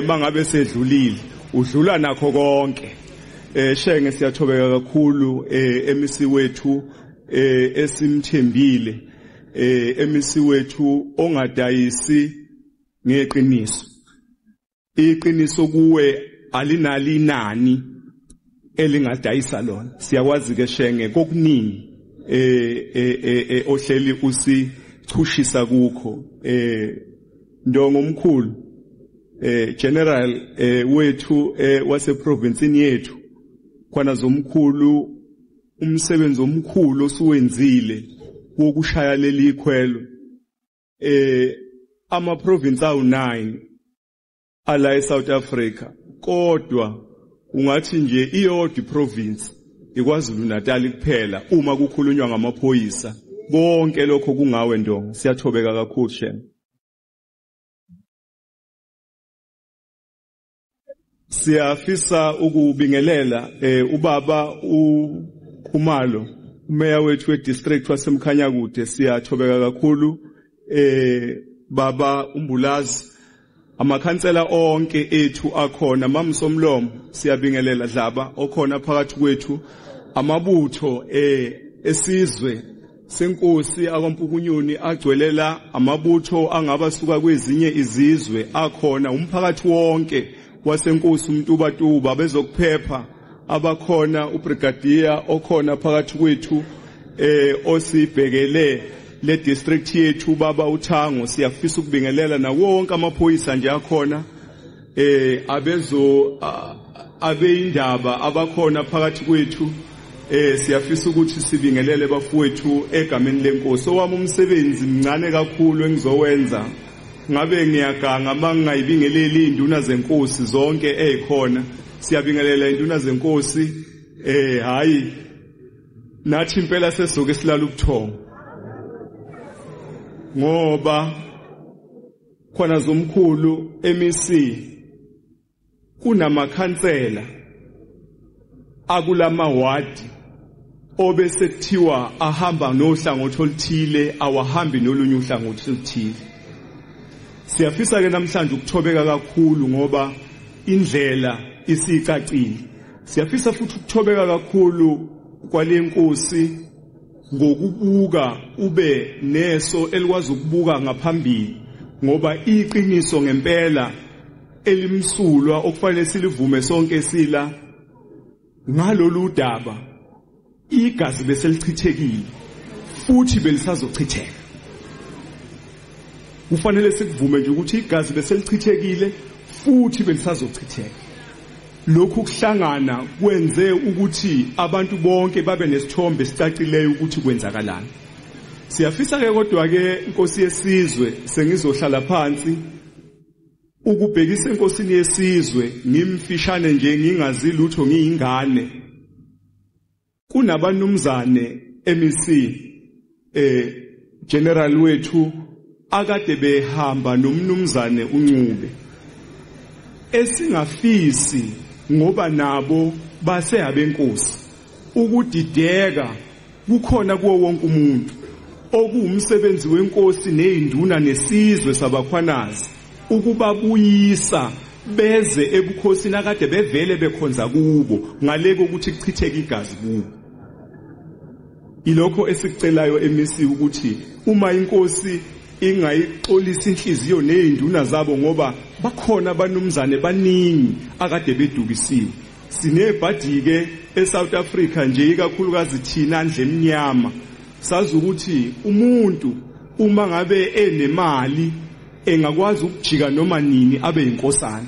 mangabe sedlulile udlula nakho konke shenge siyathobeka kakhulu emisi wethu esimthembile emisi wethu ongadayisi ngeqiniso iqiniso kuwe alinali inani elingadayisa lona siyakwazi ke shenge kokuningi ohleli usichushisa kukho ndongo omkhulu general wethu wase province yethu kwana zomkhulu umsebenzi omkhulu osuwenzile wokushaya leli ikhwelo ama province awu9 ala eSouth Africa kodwa ungathi nje iyodwa province iKwaZulu Natal kuphela uma kukhulunywa ngamaphoyisa konke lokho kungawe ndongo siyathobeka kakhulu shenge siyafisa ukubingelela ubaba uKhumalo umeya wethu wedistrict waseMkhanyakude siyathobeka kakhulu baba uMbulazi amakhansela onke ethu akhona mamsomlomo siyabingelela Dlaba okhona phakathi kwethu amabutho esizwe senkosi akwampukunyoni agcwelela amabutho angabasuka kwezinye izizwe akhona umphakathi wonke wasenkosi umntubatuba bezokuphepha abakhona ubrigadier okhona phakathi kwethu osibhekele le district yethu baba uThango siyafisa ukubingelela na wonke amaphoyisa nje akhona abeyindaba abakhona phakathi kwethu siyafisa ukuthi sibingelele bafowethu egameni lenkosi owami umsebenzi mncane kakhulu engizowenza ngabe ngiyaganga mangayibingeleli induna zenkosi zonke ezikhona siyabingelela induna zenkosi hayi nathi impela sesoke silala ubuthongo ngoba khona zomkhulu MEC kunamakhansela akulama ward obese kuthiwa ahamba nohlangothi oluthile awahambi nolunye uhlangothi oluthile siyafisa ke namhlanje ukuthobeka kakhulu ngoba indlela isicacile siyafisa futhi ukuthobeka kakhulu kwalenkosi ngokubuka ube neso elikwazi ukubuka ngaphambili ngoba iqiniso ngempela elimsulwa okufanele silivume sonke sila ngalolu daba igazi beselichithekile futhi belisazochitheka kufanele sikuvume nje ukuthi igazi beselichithekile futhi belisazochitheka lokhu kuhlangana kwenze ukuthi abantu bonke babe nesithombe esicacileyo ukuthi kwenzakalani siyafisa ke kodwa ke inkosi yesizwe sengizohlala phansi ukubhekisa enkosini yesizwe ngimfishane nje ngingazi lutho ngiyingane kunabanumzane MEC general wethu akade behamba nomnumzane uNcube esingafisi ngoba nabo base abenkosi ukudideka kukhona kuwo wonke umuntu okuwumsebenzi wenkosi nezinduna nesizwe sabakhwanazi ukubabuyisa beze ebukhosini akade bevele bekhonza kubo ngaleko ukuthi kuchitheke igazi kubo ilokho esikucelayo MEC ukuthi uma inkosi ingayixolisa inhliziyo nezinduna zabo ngoba bakhona abanumzane baningi akade bedukisiwe sinebhadike eSouth Africa nje ikakhulukazi thina ndle emnyama sazi ukuthi umuntu uma ngabe enemali engakwazi ukujika noma nini abe inkosana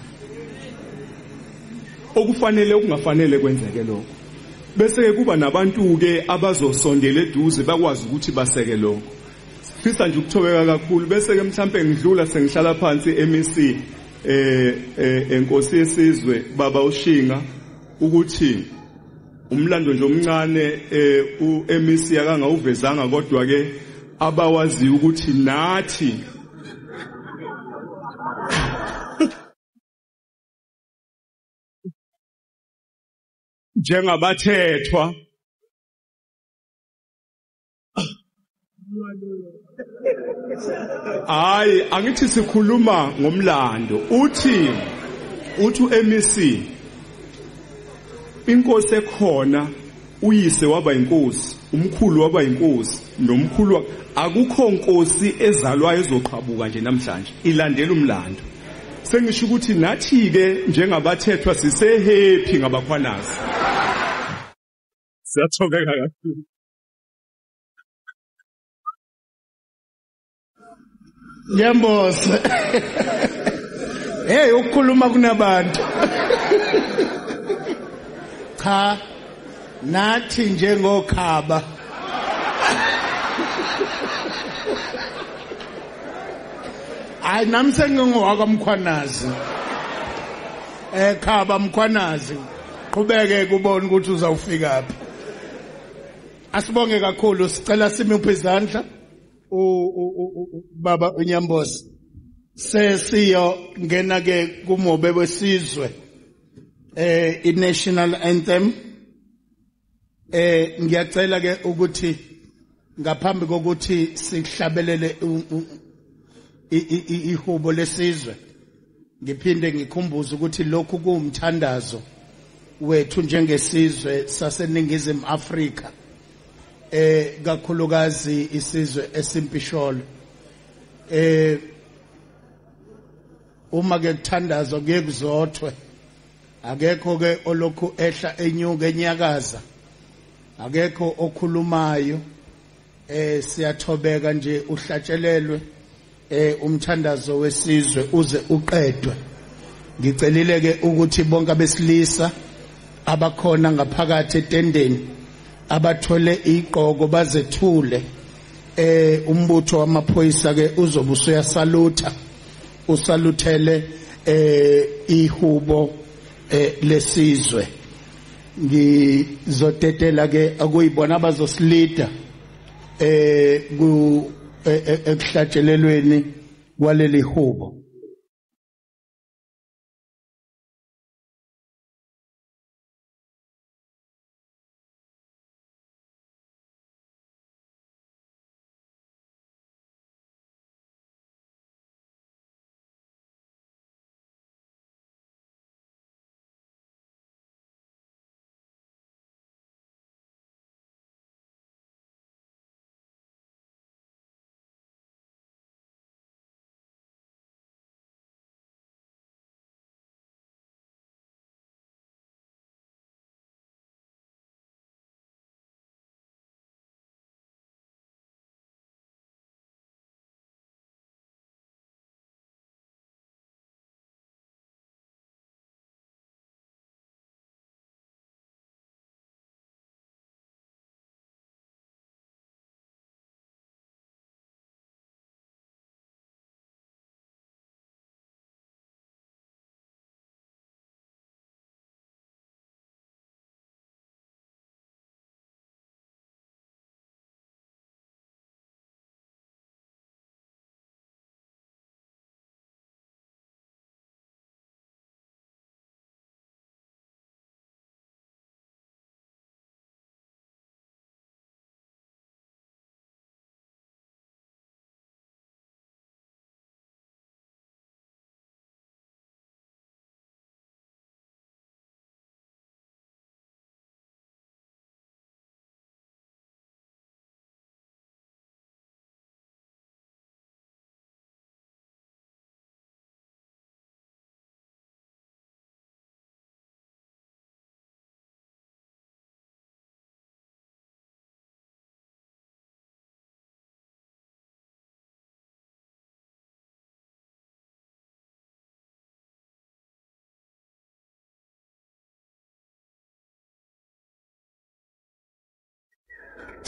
okufanele okungafanele kwenzeke lokho bese ke kuba nabantu ke abazosondela eduze bakwazi ukuthi baseke lokho sifisa nje ukuthobeka kakhulu bese ke mhlambe ngidlula sengihlala phansi MEC enkosi yesizwe baba uShinga ukuthi umlando nje omncane uMEC akangawuvezanga kodwa ke abawazi ukuthi nathi njengabathethwa hayi angithi sikhuluma ngomlando uthi uMEC inkosi ekhona uyise waba inkosi umkhulu waba inkosi nomkhulu akukho nkosi ezalwayo ezoqhabuka nje namhlanje ilandela umlando sengisho ukuthi nathi ke njengabathethwa sisehappy ngabakhwanazi siyathobeka kakhulu Yembose hey ukukhuluma kunabantu cha nathi njengokhaba ay nami sengingowaka mkhwanazi khaba mkhwanazi qhubeke kubona ukuthi uzawufika phi asibonge kakhulu sicela simuphe izandla baba uNyambosi sesiyo ngena ke kumobe wesizwe i-national anthem ngiyacela ke ukuthi ngaphambi kokuthi sihlabelele ihubo lesizwe ngiphinde ngikhumbuze ukuthi lokhu kuwumthandazo wethu njengesizwe saseNingizimu Afrika kakhulukazi isizwe esimpisholo uma ke kuthandazwa kuye kuzothwe akekho ke olokhu ehla enyuka enyakaza akekho okhulumayo siyathobeka nje uhlatshelelwe umthandazo wesizwe uze uqedwe ngicelile ke ukuthi bonke abesilisa abakhona ngaphakathi etendeni abathole iqoko bazethule umbutho wamaphoyisa ke uzobe usuyasalutha usaluthele ihubo lesizwe ngizotetela ke akuyibona abazosilida ku ekuhlatshelelweni kwaleli hubo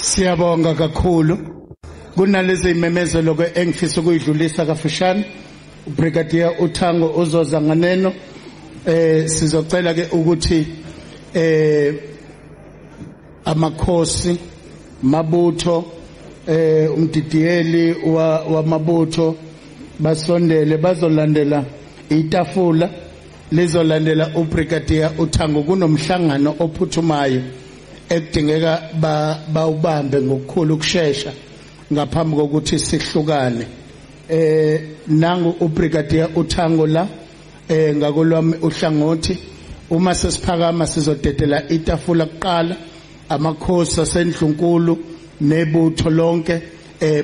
Siyabonga kakhulu kunalezi imemezelo ke engifisa ukuyidlulisa kafishane uBrigadier uThango uzoza nganeno sizocela ke ukuthi amakhosi mabutho umdidiyeli wamabutho basondele bazolandela itafula lizolandela uBrigadier uThango kunomhlangano ophuthumayo ekudingeka bawubambe ngokukhulu ukusheshsha ngaphambi kokuthi sihlukane. Nangu uBrigadier uThango la ngakolwami uhlangothi uma sesiphakama sizodedela itafula kuqala amakhosi asendlunkulu nebutho lonke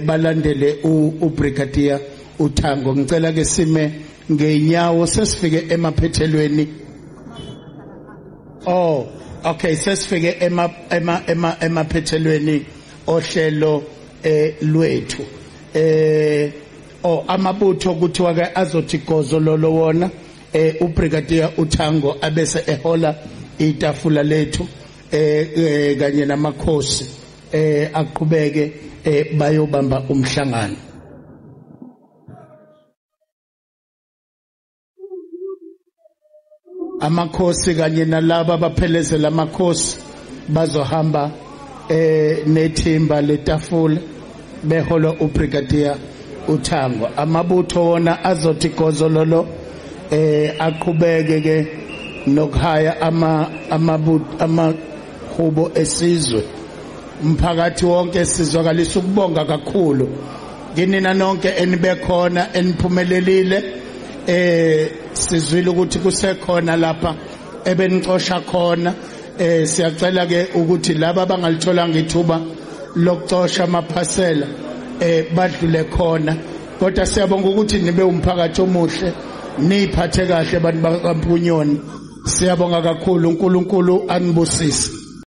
balandele uBrigadier uThango. Ngicela ke sime ngeenyawo sesifike emaphethelweni. Oh okay, sesifike emaphethelweni ohlelo lwethu. Amabutho kuthiwa ke azothi gozololo wona uBrigadier uThango abese ehola itafula lethu kanye namakhosi aqhubeke bayobamba umhlangano. Amakhosi kanye nalabo abaphelezela amakhosi bazohamba nethimba letafula behola uBrigadier uThango. Amabutho wona azothi gozololo aqhubeke ke nokuhaya amahubo esizwe. Umphakathi wonke sizwakalisa ukubonga kakhulu kinina nonke enibekhona eniphumelelile. Sizwile ukuthi kusekhona lapha ebenicosha khona. Siyacela ke ukuthi laba bangalitholanga ithuba lokucosha amaphasela badlule khona, kodwa siyabonga ukuthi nibe umphakathi omuhle, niphathe kahle abantu bakaMpunyoni. Siyabonga kakhulu, uNkulunkulu anibusise.